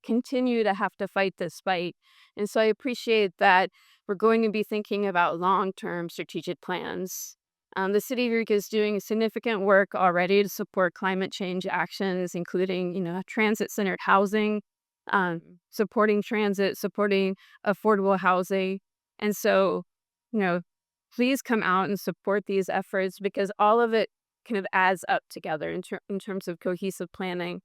continue to have to fight this fight. And so I appreciate that we're going to be thinking about long-term strategic plans. The city of Eureka is doing significant work already to support climate change actions, including, transit-centered housing, supporting transit, supporting affordable housing. And so, please come out and support these efforts because all of it kind of adds up together in terms of cohesive planning.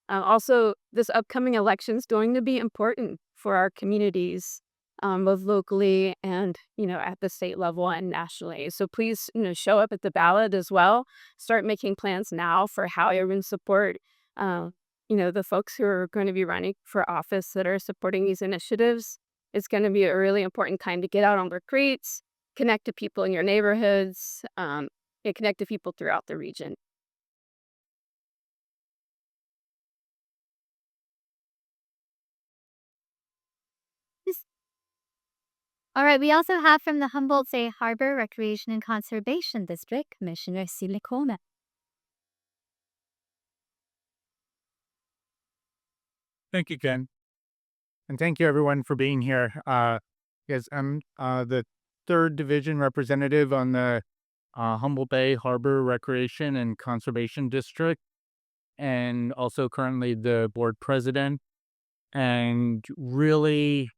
Also, this upcoming election is going to be important for our communities, both locally and, at the state level and nationally. So please, show up at the ballot as well. Start making plans now for how you're going to support, the folks who are going to be running for office that are supporting these initiatives. It's going to be a really important time to get out on retreats, connect to people in your neighborhoods, and connect to people throughout the region. All right, we also have from the Humboldt Bay Harbor Recreation and Conservation District, Commissioner Silicona. Thank you, Ken. And thank you, everyone, for being here. Yes, I'm the 3rd Division representative on the Humboldt Bay Harbor Recreation and Conservation District, and also currently the board president. And really,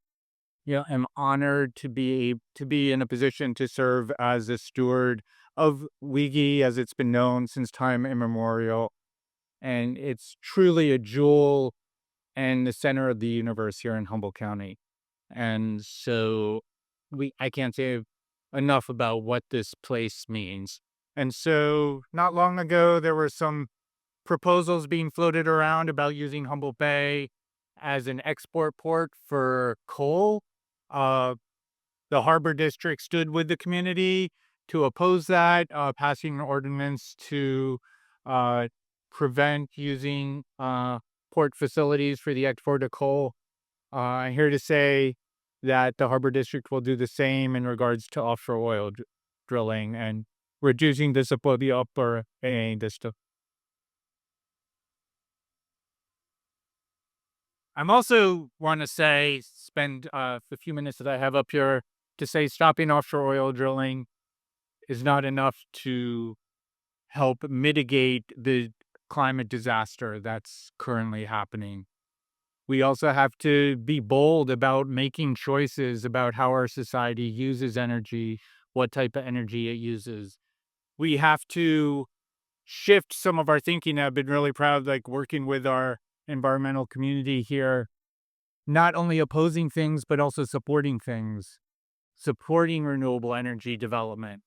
am honored to be in a position to serve as a steward of WIGI as it's been known since time immemorial. And it's truly a jewel and the center of the universe here in Humboldt County. And so I can't say enough about what this place means. And so not long ago, there were some proposals being floated around about using Humboldt Bay as an export port for coal. The Harbor District stood with the community to oppose that, passing an ordinance to prevent using port facilities for the export of coal. I'm here to say that the Harbor District will do the same in regards to offshore oil drilling and reducing the supply upper district. I'm also want to spend a few minutes that I have up here to say stopping offshore oil drilling is not enough to help mitigate the climate disaster that's currently happening. We also have to be bold about making choices about how our society uses energy, what type of energy it uses. We have to shift some of our thinking. I've been really proud, working with our environmental community here, not only opposing things, but also supporting things, supporting renewable energy development.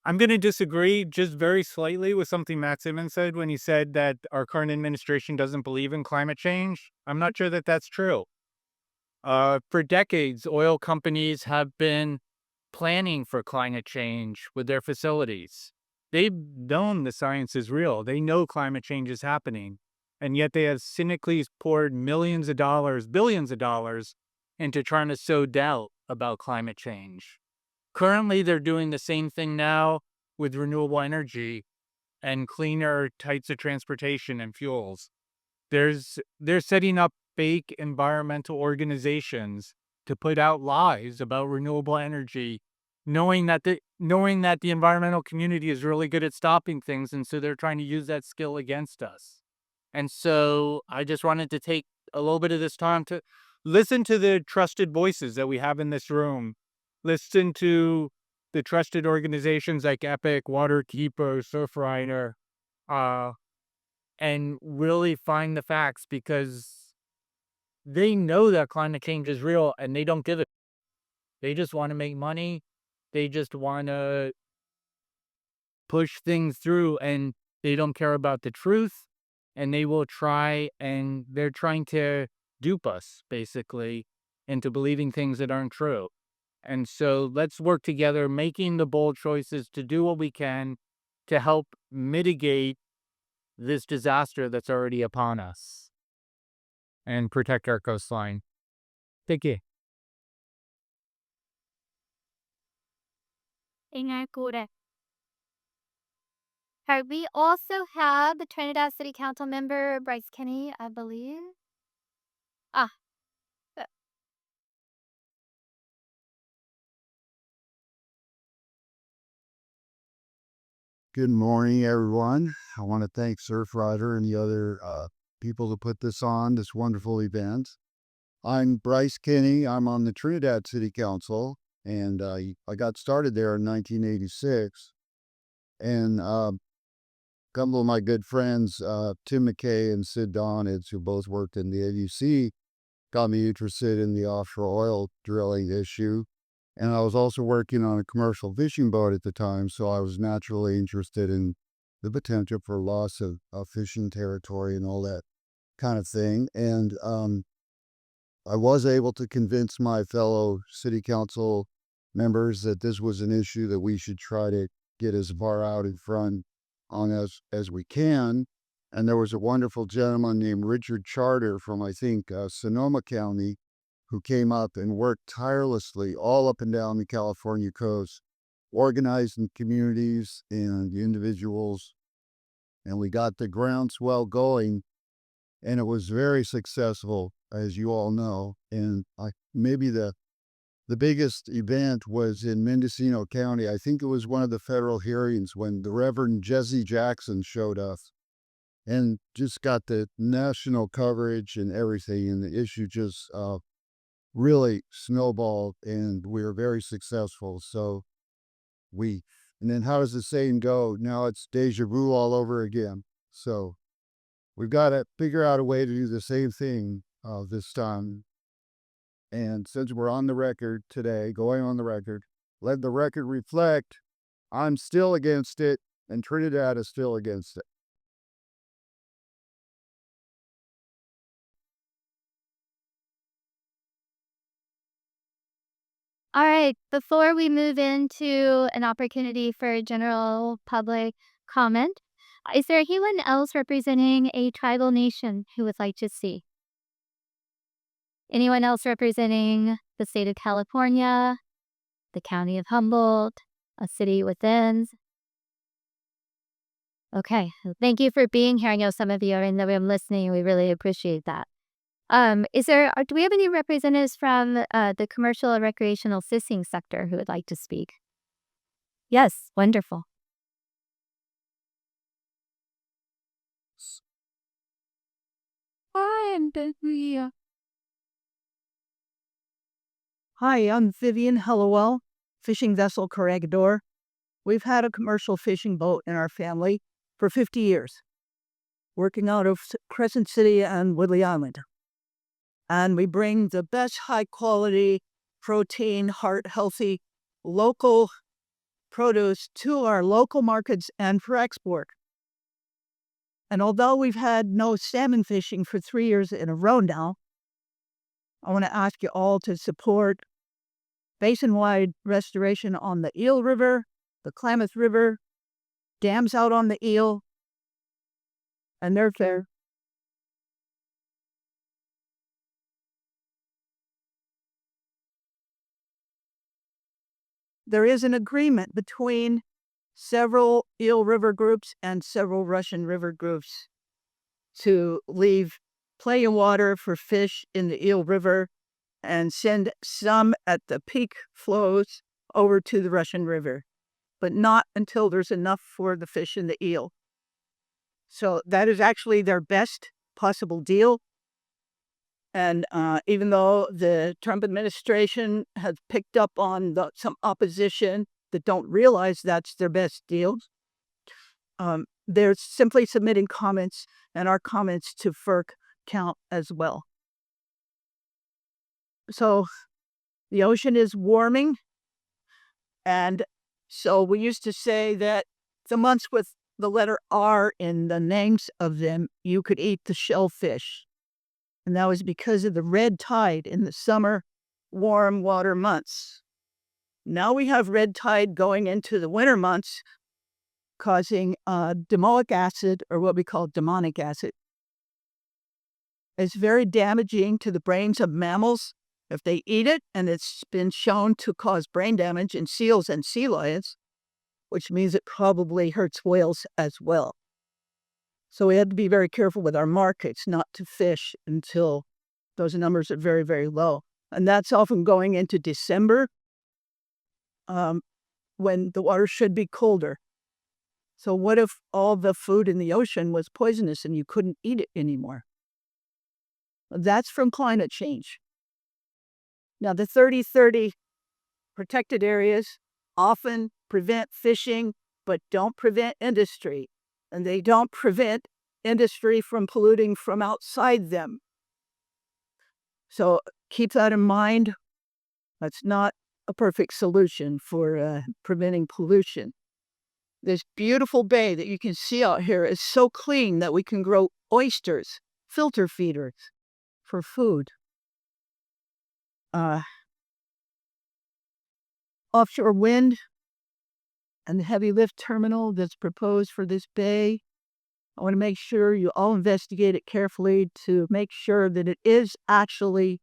I'm going to disagree just very slightly with something Matt Simmons said when he said that our current administration doesn't believe in climate change. I'm not sure that that's true. For decades, oil companies have been planning for climate change with their facilities. They've known the science is real. They know climate change is happening. And yet they have cynically poured millions of dollars, billions of dollars into trying to sow doubt about climate change. Currently, they're doing the same thing now with renewable energy and cleaner types of transportation and fuels. They're setting up fake environmental organizations to put out lies about renewable energy, knowing that the environmental community is really good at stopping things, and so they're trying to use that skill against us. And so I just wanted to take a little bit of this time to listen to the trusted voices that we have in this room. Listen to the trusted organizations like Epic, Waterkeeper, Surfrider, and really find the facts, because they know that climate change is real and they don't give it. They just want to make money. They just want to push things through, and they don't care about the truth. And they will try, and they're trying to dupe us, basically, into believing things that aren't true. And so let's work together, making the bold choices to do what we can to help mitigate this disaster that's already upon us and protect our coastline. Thank you. Ingat kure. We also have the Trinidad City Council member Bryce Kenny, I believe. Ah, Good morning, everyone. I want to thank Surfrider and the other people who put this on, this wonderful event. I'm Bryce Kinney. I'm on the Trinidad City Council, and I got started there in 1986. And a couple of my good friends, Tim McKay and Sid Donitz, who both worked in the AUC, got me interested in the offshore oil drilling issue. And I was also working on a commercial fishing boat at the time, so I was naturally interested in the potential for loss of fishing territory and all that kind of thing. And I was able to convince my fellow city council members that this was an issue that we should try to get as far out in front on as we can. And there was a wonderful gentleman named Richard Charter from, I think, Sonoma County, who came up and worked tirelessly all up and down the California coast, organizing communities and individuals. And we got the groundswell going, and it was very successful, as you all know. And maybe the biggest event was in Mendocino County. I think it was one of the federal hearings when the Reverend Jesse Jackson showed up and just got the national coverage and everything. And the issue just really snowballed, and we were very successful. So and then how does the saying go? Now it's deja vu all over again. So we've got to figure out a way to do the same thing this time. And since we're on the record today, going on the record, let the record reflect I'm still against it, and Trinidad is still against it. all right. Before we move into an opportunity for general public comment, is there anyone else representing a tribal nation who would like to speak? Anyone else representing the state of California, the county of Humboldt, a city within? Okay, thank you for being here. I know some of you are in the room listening. We really appreciate that. Do we have any representatives from the commercial and recreational fishing sector who would like to speak? Yes, wonderful. Hi, I'm Vivian Hellowell, fishing vessel Corregidor. We've had a commercial fishing boat in our family for 50 years, working out of Crescent City and Woodley Island. And we bring the best high quality, protein, heart healthy, local produce to our local markets and for export. And although we've had no salmon fishing for 3 years in a row now, I want to ask you all to support basin-wide restoration on the Eel River, the Klamath River, dams out on the Eel, and they're fair. There is an agreement between several Eel River groups and several Russian River groups to leave plenty of water for fish in the Eel River and send some at the peak flows over to the Russian River, but not until there's enough for the fish and the eel. So that is actually their best possible deal. And even though the Trump administration has picked up on some opposition, that don't realize that's their best deal. They're simply submitting comments, and our comments to FERC count as well. So the ocean is warming, and so we used to say that the months with the letter R in the names of them, you could eat the shellfish. And that was because of the red tide in the summer warm water months. Now we have red tide going into the winter months, causing domoic acid, or what we call demonic acid. It's very damaging to the brains of mammals if they eat it, and it's been shown to cause brain damage in seals and sea lions, which means it probably hurts whales as well. So we had to be very careful with our markets not to fish until those numbers are very, very low. And that's often going into December, when the water should be colder. So what if all the food in the ocean was poisonous and you couldn't eat it anymore? That's from climate change. Now, the 30-30 protected areas often prevent fishing, but don't prevent industry. And they don't prevent industry from polluting from outside them. So keep that in mind. That's not a perfect solution for preventing pollution. This beautiful bay that you can see out here is so clean that we can grow oysters, filter feeders, for food. Offshore wind and the heavy lift terminal that's proposed for this bay. I want to make sure you all investigate it carefully to make sure that it is actually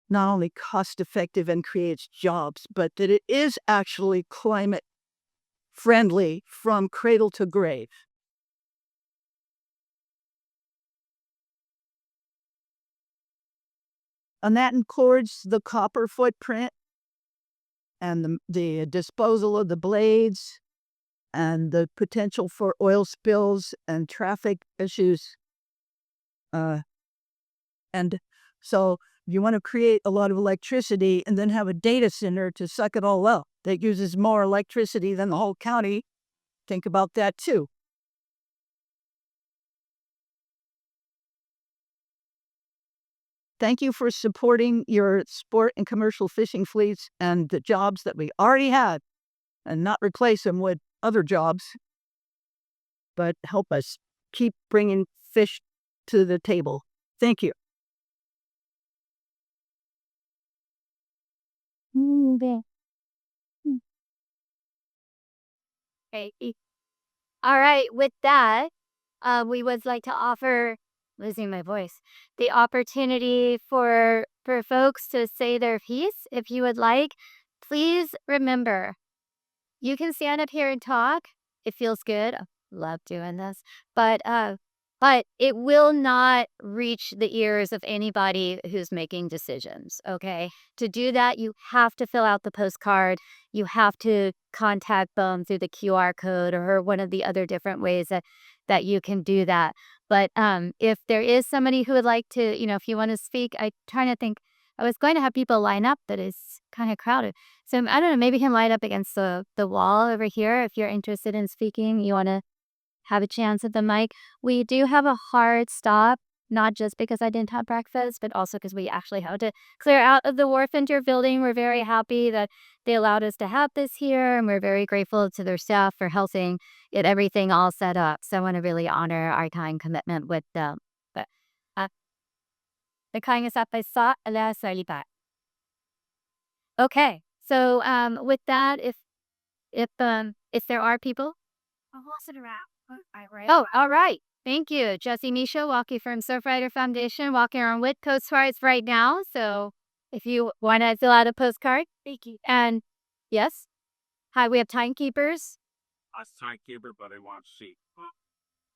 not only cost effective and creates jobs, but that it is actually climate friendly from cradle to grave. And that includes the copper footprint and the disposal of the blades and the potential for oil spills and traffic issues. And so you want to create a lot of electricity and then have a data center to suck it all up that uses more electricity than the whole county. Think about that too. Thank you for supporting your sport and commercial fishing fleets and the jobs that we already had, and not replace them with other jobs, but help us keep bringing fish to the table. Thank you. Okay. All right. With that, we would like to offer, losing my voice, the opportunity for folks to say their piece. If you would like, please remember, you can stand up here and talk. It feels good. I love doing this, but it will not reach the ears of anybody who's making decisions. Okay. To do that, you have to fill out the postcard. You have to contact them through the QR code or one of the other different ways that you can do that. But if there is somebody who would like to, if you want to speak, I'm trying to think. I was going to have people line up, but it's kind of crowded. So I don't know, maybe him line up against the wall over here. If you're interested in speaking, you want to have a chance at the mic. We do have a hard stop, not just because I didn't have breakfast, but also because we actually had to clear out of the Wharfinger building. We're very happy that they allowed us to have this here, and we're very grateful to their staff for helping get everything all set up. So I want to really honor our time commitment with them. But the kindness up I saw, alas, okay. So with that, if there are people, I'll pass it around. Oh, all right. Thank you, Jesse Misha, walking from Surfrider Foundation, walking around with Coast Guards right now. So if you want to fill out a postcard, thank you. And yes, hi, we have timekeepers. I'm a timekeeper, but I want to see.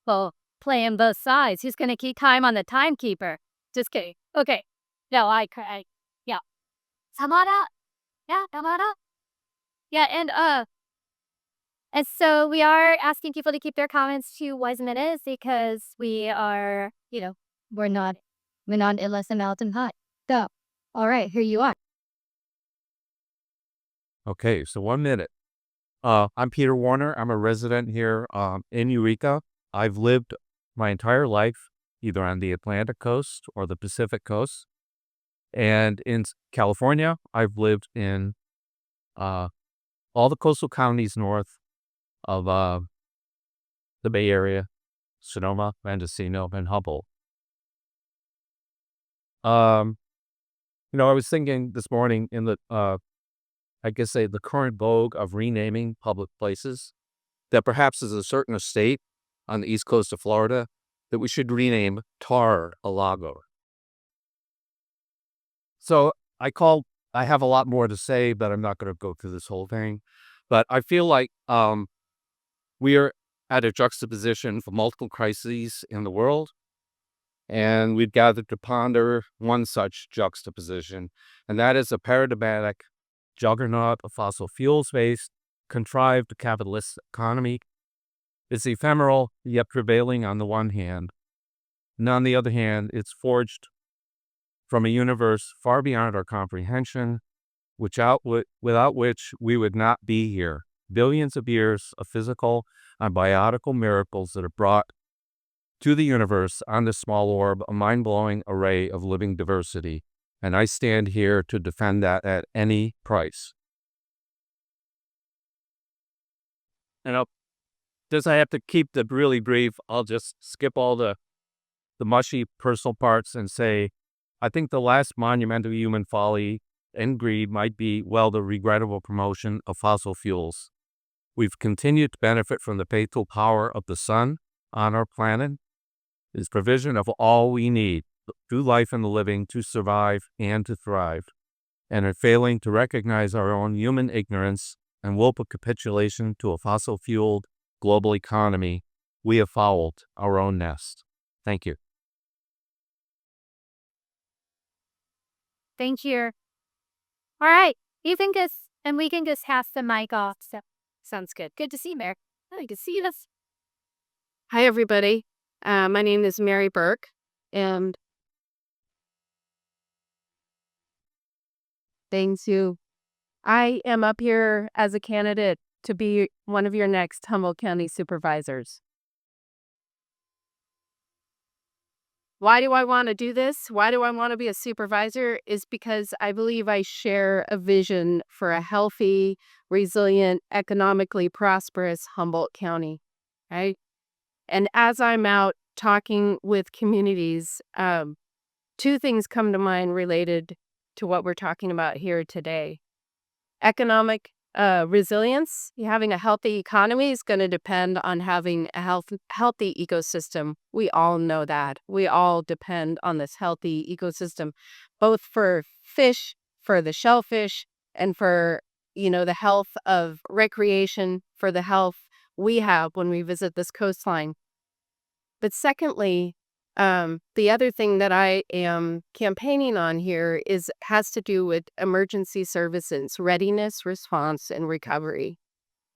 Well, playing both sides. Who's going to keep time on the timekeeper? Just kidding. Okay. No, yeah. Samara. Yeah, Samara. Yeah, and so we are asking people to keep their comments to 1 minute because we are, we're not in less than mountain high. So, all right, here you are. Okay, so 1 minute. I'm Peter Warner. I'm a resident here in Eureka. I've lived my entire life either on the Atlantic coast or the Pacific coast. And in California, I've lived in all the coastal counties north of the Bay Area, Sonoma, Mendocino, and Humboldt. I was thinking this morning in the, I guess, the current vogue of renaming public places, that perhaps there's a certain estate on the east coast of Florida that we should rename Tar-a-Lago. So I have a lot more to say, but I'm not going to go through this whole thing. But I feel like we are at a juxtaposition for multiple crises in the world. And we've gathered to ponder one such juxtaposition, and that is a paradigmatic juggernaut of fossil fuels-based, contrived capitalist economy. It's ephemeral, yet prevailing on the one hand, and on the other hand, it's forged from a universe far beyond our comprehension, without which we would not be here. Billions of years of physical and biotical miracles that have brought to the universe on this small orb a mind-blowing array of living diversity, and I stand here to defend that at any price. And since I have to keep it really brief, I'll just skip all the mushy personal parts and say, I think the last monumental human folly and greed might be, the regrettable promotion of fossil fuels. We've continued to benefit from the faithful power of the sun on our planet, its provision of all we need through life and the living to survive and to thrive, and are failing to recognize our own human ignorance and willful capitulation to a fossil-fueled global economy. We have fouled our own nest. Thank you. Thank you. All right. You can we can just pass the mic off. So sounds good. Good to see you, Mary. Oh, you can see us. Hi, everybody. My name is Mary Burke, and thank you. I am up here as a candidate to be one of your next Humboldt County supervisors. Why do I want to do this? Why do I want to be a supervisor? Is because I believe I share a vision for a healthy, resilient, economically prosperous Humboldt County, right? And as I'm out talking with communities, two things come to mind related to what we're talking about here today. Economic resilience, having a healthy economy is going to depend on having a healthy ecosystem. We all know that. We all depend on this healthy ecosystem, both for fish, for the shellfish, and for, the health of recreation, for the health we have when we visit this coastline. But secondly, the other thing that I am campaigning on here has to do with emergency services, readiness, response, and recovery.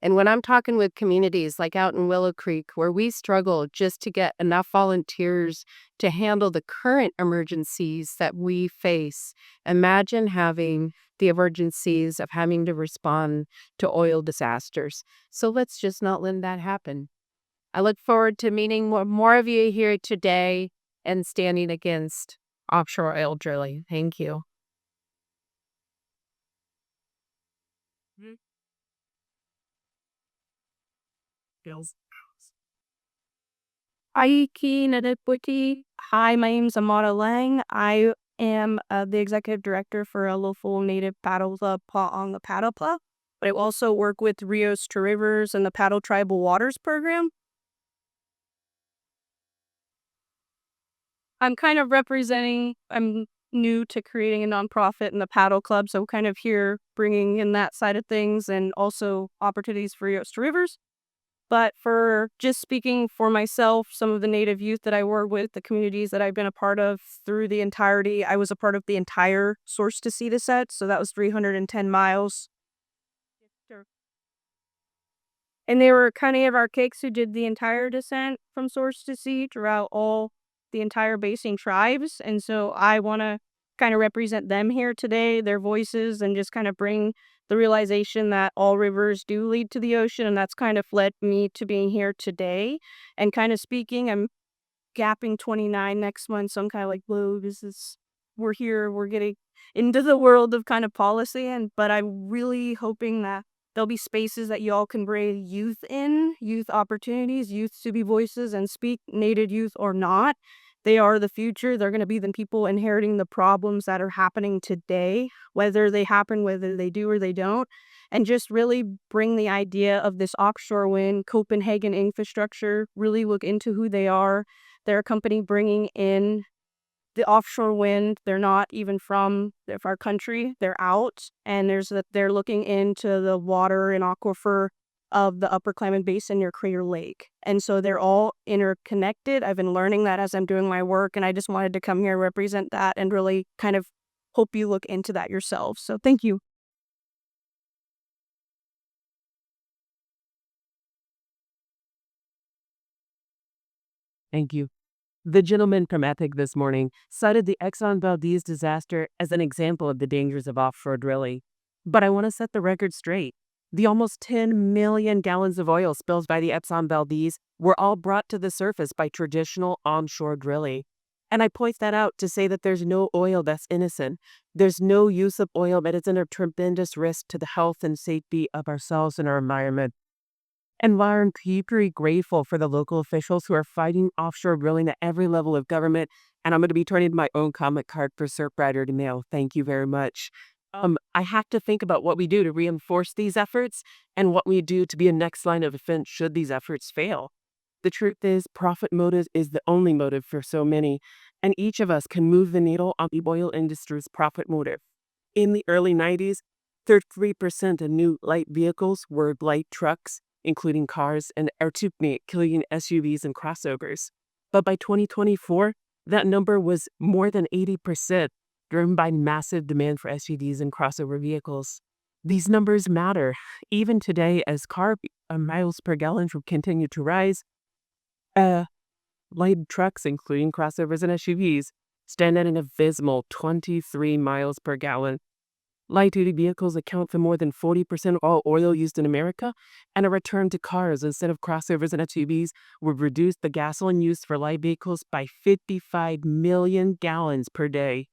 And when I'm talking with communities like out in Willow Creek, where we struggle just to get enough volunteers to handle the current emergencies that we face, imagine having the emergencies of having to respond to oil disasters. So let's just not let that happen. I look forward to meeting more of you here today and standing against offshore oil drilling. Thank you. Hi, my name is Amara Lang. I am the executive director for a local native paddle club on the Paddle Club. But I also work with Rios to Rivers and the Paddle Tribal Waters program. I'm kind of I'm new to creating a nonprofit in the paddle club, so kind of here bringing in that side of things and also opportunities for Rios to Rivers. But for just speaking for myself, some of the Native youth that I work with, the communities that I've been a part of through the entirety, I was a part of the entire Source to Sea descent, so that was 310 miles. And they were kind of our cakes who did the entire descent from Source to Sea throughout all the entire basing tribes. And so I want to kind of represent them here today, their voices, and just kind of bring the realization that all rivers do lead to the ocean, and that's kind of led me to being here today. And kind of speaking, I'm gapping 29 next month, so I'm kind of like, whoa, we're here, we're getting into the world of kind of policy, but I'm really hoping that there'll be spaces that y'all can bring youth opportunities, youth to be voices and speak, native youth or not. They are the future. They're going to be the people inheriting the problems that are happening today, whether they happen, whether they do or they don't. And just really bring the idea of this offshore wind, Copenhagen infrastructure, really look into who they are. They're a company bringing in the offshore wind. They're not even from our country. They're out, and they're looking into the water and aquifer of the Upper Klamath Basin near Crater Lake. And so they're all interconnected. I've been learning that as I'm doing my work, and I just wanted to come here, represent that, and really kind of hope you look into that yourselves. So thank you. Thank you. The gentleman from Ethic this morning cited the Exxon Valdez disaster as an example of the dangers of offshore drilling. But I want to set the record straight. The almost 10 million gallons of oil spilled by the Exxon Valdez were all brought to the surface by traditional onshore drilling. And I point that out to say that there's no oil that's innocent. There's no use of oil that isn't a tremendous risk to the health and safety of ourselves and our environment. And while I'm deeply grateful for the local officials who are fighting offshore drilling at every level of government, and I'm going to be turning my own comment card for Surfrider to mail. Thank you very much. I have to think about what we do to reinforce these efforts and what we do to be a next line of defense should these efforts fail. The truth is, profit motive is the only motive for so many, and each of us can move the needle on the oil industry's profit motive. In the early 90s, 33% of new light vehicles were light trucks, including cars, and including SUVs and crossovers. But by 2024, that number was more than 80%, driven by massive demand for SUVs and crossover vehicles. These numbers matter. Even today, as car miles per gallon continue to rise, light trucks, including crossovers and SUVs, stand at an abysmal 23 miles per gallon. Light-duty vehicles account for more than 40% of all oil used in America, and a return to cars instead of crossovers and SUVs would reduce the gasoline use for light vehicles by 55 million gallons per day.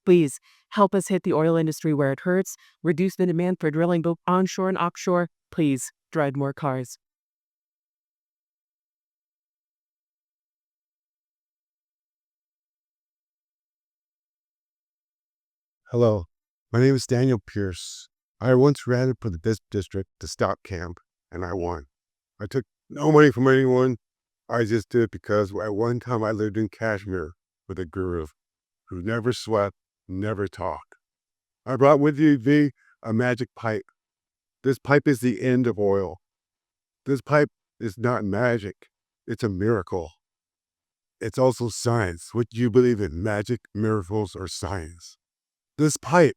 Please, help us hit the oil industry where it hurts, reduce the demand for drilling both onshore and offshore. Please, drive more cars. Hello, my name is Daniel Pierce. I once ran for the district to stop camp, and I won. I took no money from anyone. I just did it because at one time I lived in Kashmir with a guru who never sweat, never talked. I brought with me a magic pipe. This pipe is the end of oil. This pipe is not magic. It's a miracle. It's also science. What do you believe in, magic, miracles, or science? This pipe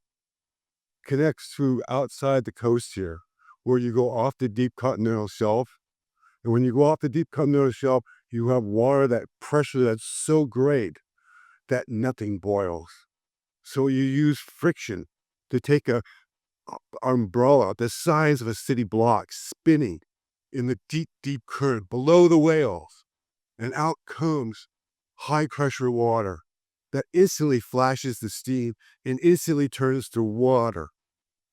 connects to outside the coast here, where you go off the deep continental shelf. And when you go off the deep continental shelf, you have water, that pressure that's so great that nothing boils. So you use friction to take a umbrella the size of a city block spinning in the deep, deep current below the whales. And out comes high pressure water that instantly flashes the steam and instantly turns to water.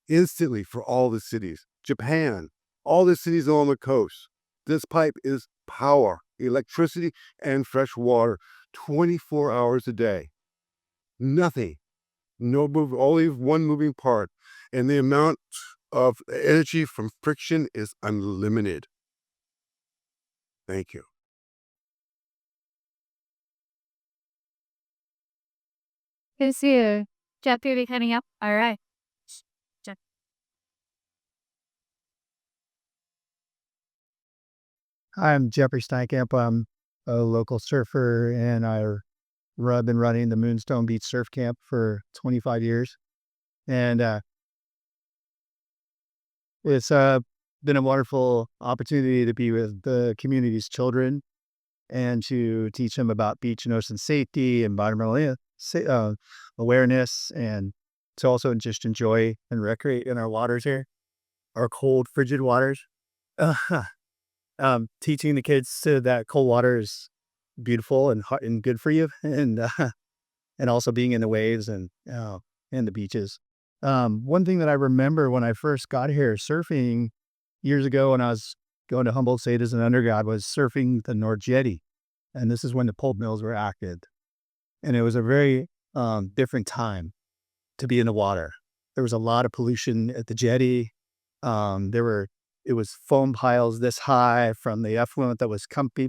Instantly for all the cities. Japan, all the cities along the coast. This pipe is power, electricity, and fresh water 24 hours a day. Nothing. No move, only one moving part. And the amount of energy from friction is unlimited. Thank you. Who's here? Jeff, you'll be coming up? All right. Jeff. I'm Jeffrey Steinkamp. I'm a local surfer, and I've been running the Moonstone Beach Surf Camp for 25 years. And it's been a wonderful opportunity to be with the community's children and to teach them about beach and ocean safety, environmental awareness, and to also just enjoy and recreate in our waters here, our cold, frigid waters. Teaching the kids that cold water is beautiful and hot and good for you, and also being in the waves and the beaches. One thing that I remember when I first got here surfing years ago when I was going to Humboldt State as an undergrad was surfing the North Jetty. And this is when the pulp mills were active. And it was a very different time to be in the water. There was a lot of pollution at the jetty. It was foam piles this high from the effluent that was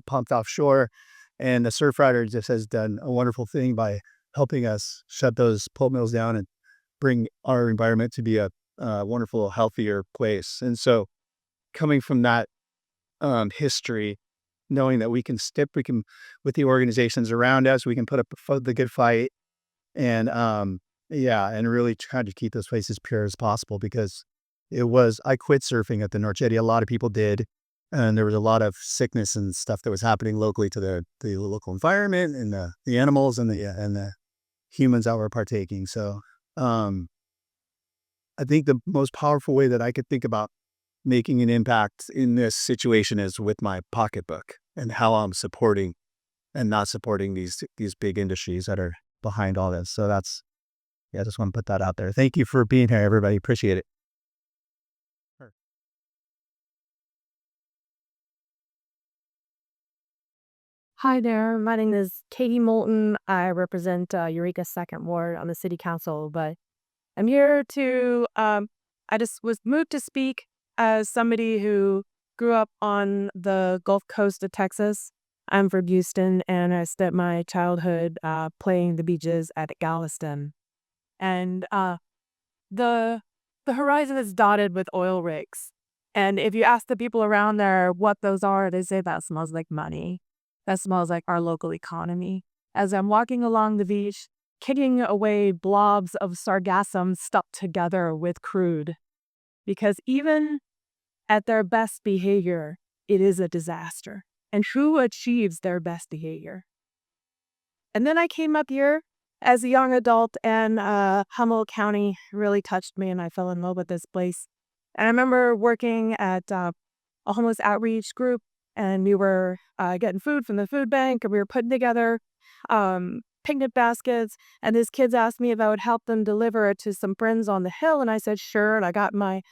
pumped offshore. And the surf rider just has done a wonderful thing by helping us shut those pulp mills down and bring our environment to be a wonderful, healthier place. And so coming from that history, knowing that we can with the organizations around us, we can put up the good fight and and really try to keep those places pure as possible because I quit surfing at the North Jetty. A lot of people did. And there was a lot of sickness and stuff that was happening locally to the local environment and the animals and the humans that were partaking. So I think the most powerful way that I could think about making an impact in this situation is with my pocketbook and how I'm supporting and not supporting these big industries that are behind all this. So I just want to put that out there. Thank you for being here, everybody. Appreciate it. Hi there, my name is Katie Moulton. I represent Eureka 2nd Ward on the City Council, but I'm here I just was moved to speak as somebody who grew up on the Gulf Coast of Texas. I'm from Houston, and I spent my childhood playing the beaches at Galveston. And the horizon is dotted with oil rigs. And if you ask the people around there what those are, they say that smells like money. That smells like our local economy. As I'm walking along the beach, kicking away blobs of sargassum stuck together with crude. Because even at their best behavior, it is a disaster. And who achieves their best behavior? And then I came up here as a young adult, and Humboldt County really touched me, and I fell in love with this place. And I remember working at a homeless outreach group, and we were getting food from the food bank, and we were putting together picnic baskets. And these kids asked me if I would help them deliver it to some friends on the hill, and I said sure. And I got my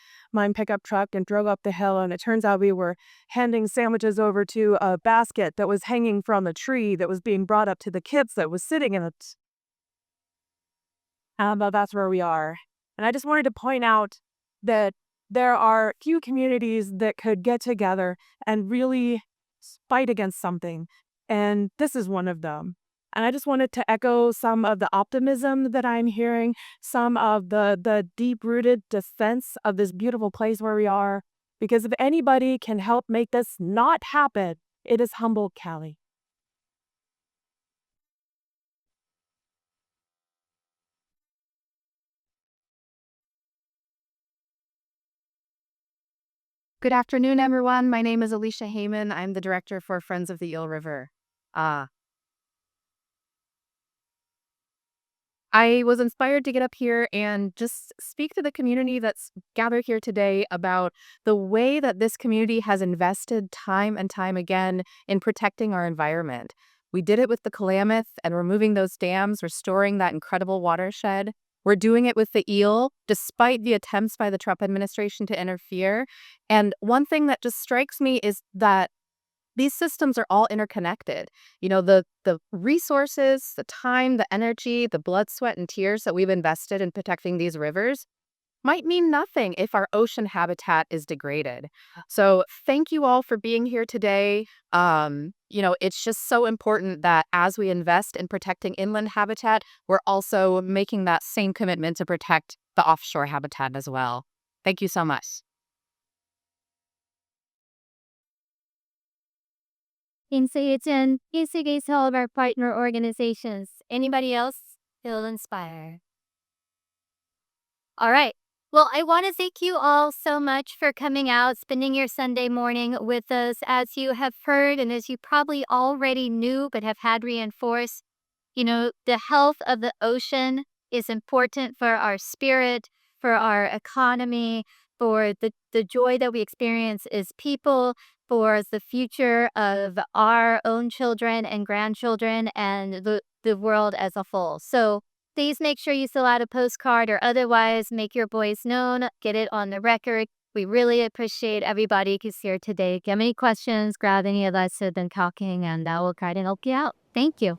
pickup truck and drove up the hill, and it turns out we were handing sandwiches over to a basket that was hanging from a tree that was being brought up to the kids that was sitting in it. But that's where we are. And I just wanted to point out that there are few communities that could get together and really fight against something. And this is one of them. And I just wanted to echo some of the optimism that I'm hearing, some of the deep-rooted defense of this beautiful place where we are. Because if anybody can help make this not happen, it is Humboldt County. Good afternoon, everyone. My name is Alicia Heyman. I'm the director for Friends of the Eel River. I was inspired to get up here and just speak to the community that's gathered here today about the way that this community has invested time and time again in protecting our environment. We did it with the Klamath and removing those dams, restoring that incredible watershed. We're doing it with the eel, despite the attempts by the Trump administration to interfere. And one thing that just strikes me is that these systems are all interconnected. You know, the resources, the time, the energy, the blood, sweat, and tears that we've invested in protecting these rivers might mean nothing if our ocean habitat is degraded. So thank you all for being here today. It's just so important that as we invest in protecting inland habitat, we're also making that same commitment to protect the offshore habitat as well. Thank you so much. Thanks, Ayton. Thanks again to all of our partner organizations. Anybody else feel inspired? All right. Well, I want to thank you all so much for coming out, spending your Sunday morning with us. As you have heard, and as you probably already knew, but have had reinforced, the health of the ocean is important for our spirit, for our economy, for the joy that we experience as people, for the future of our own children and grandchildren and the world as a whole. So please make sure you fill out a postcard or otherwise make your voice known, get it on the record. We really appreciate everybody who's here today. If you have any questions, grab any of us who have been talking and we'll try to help you out. Thank you.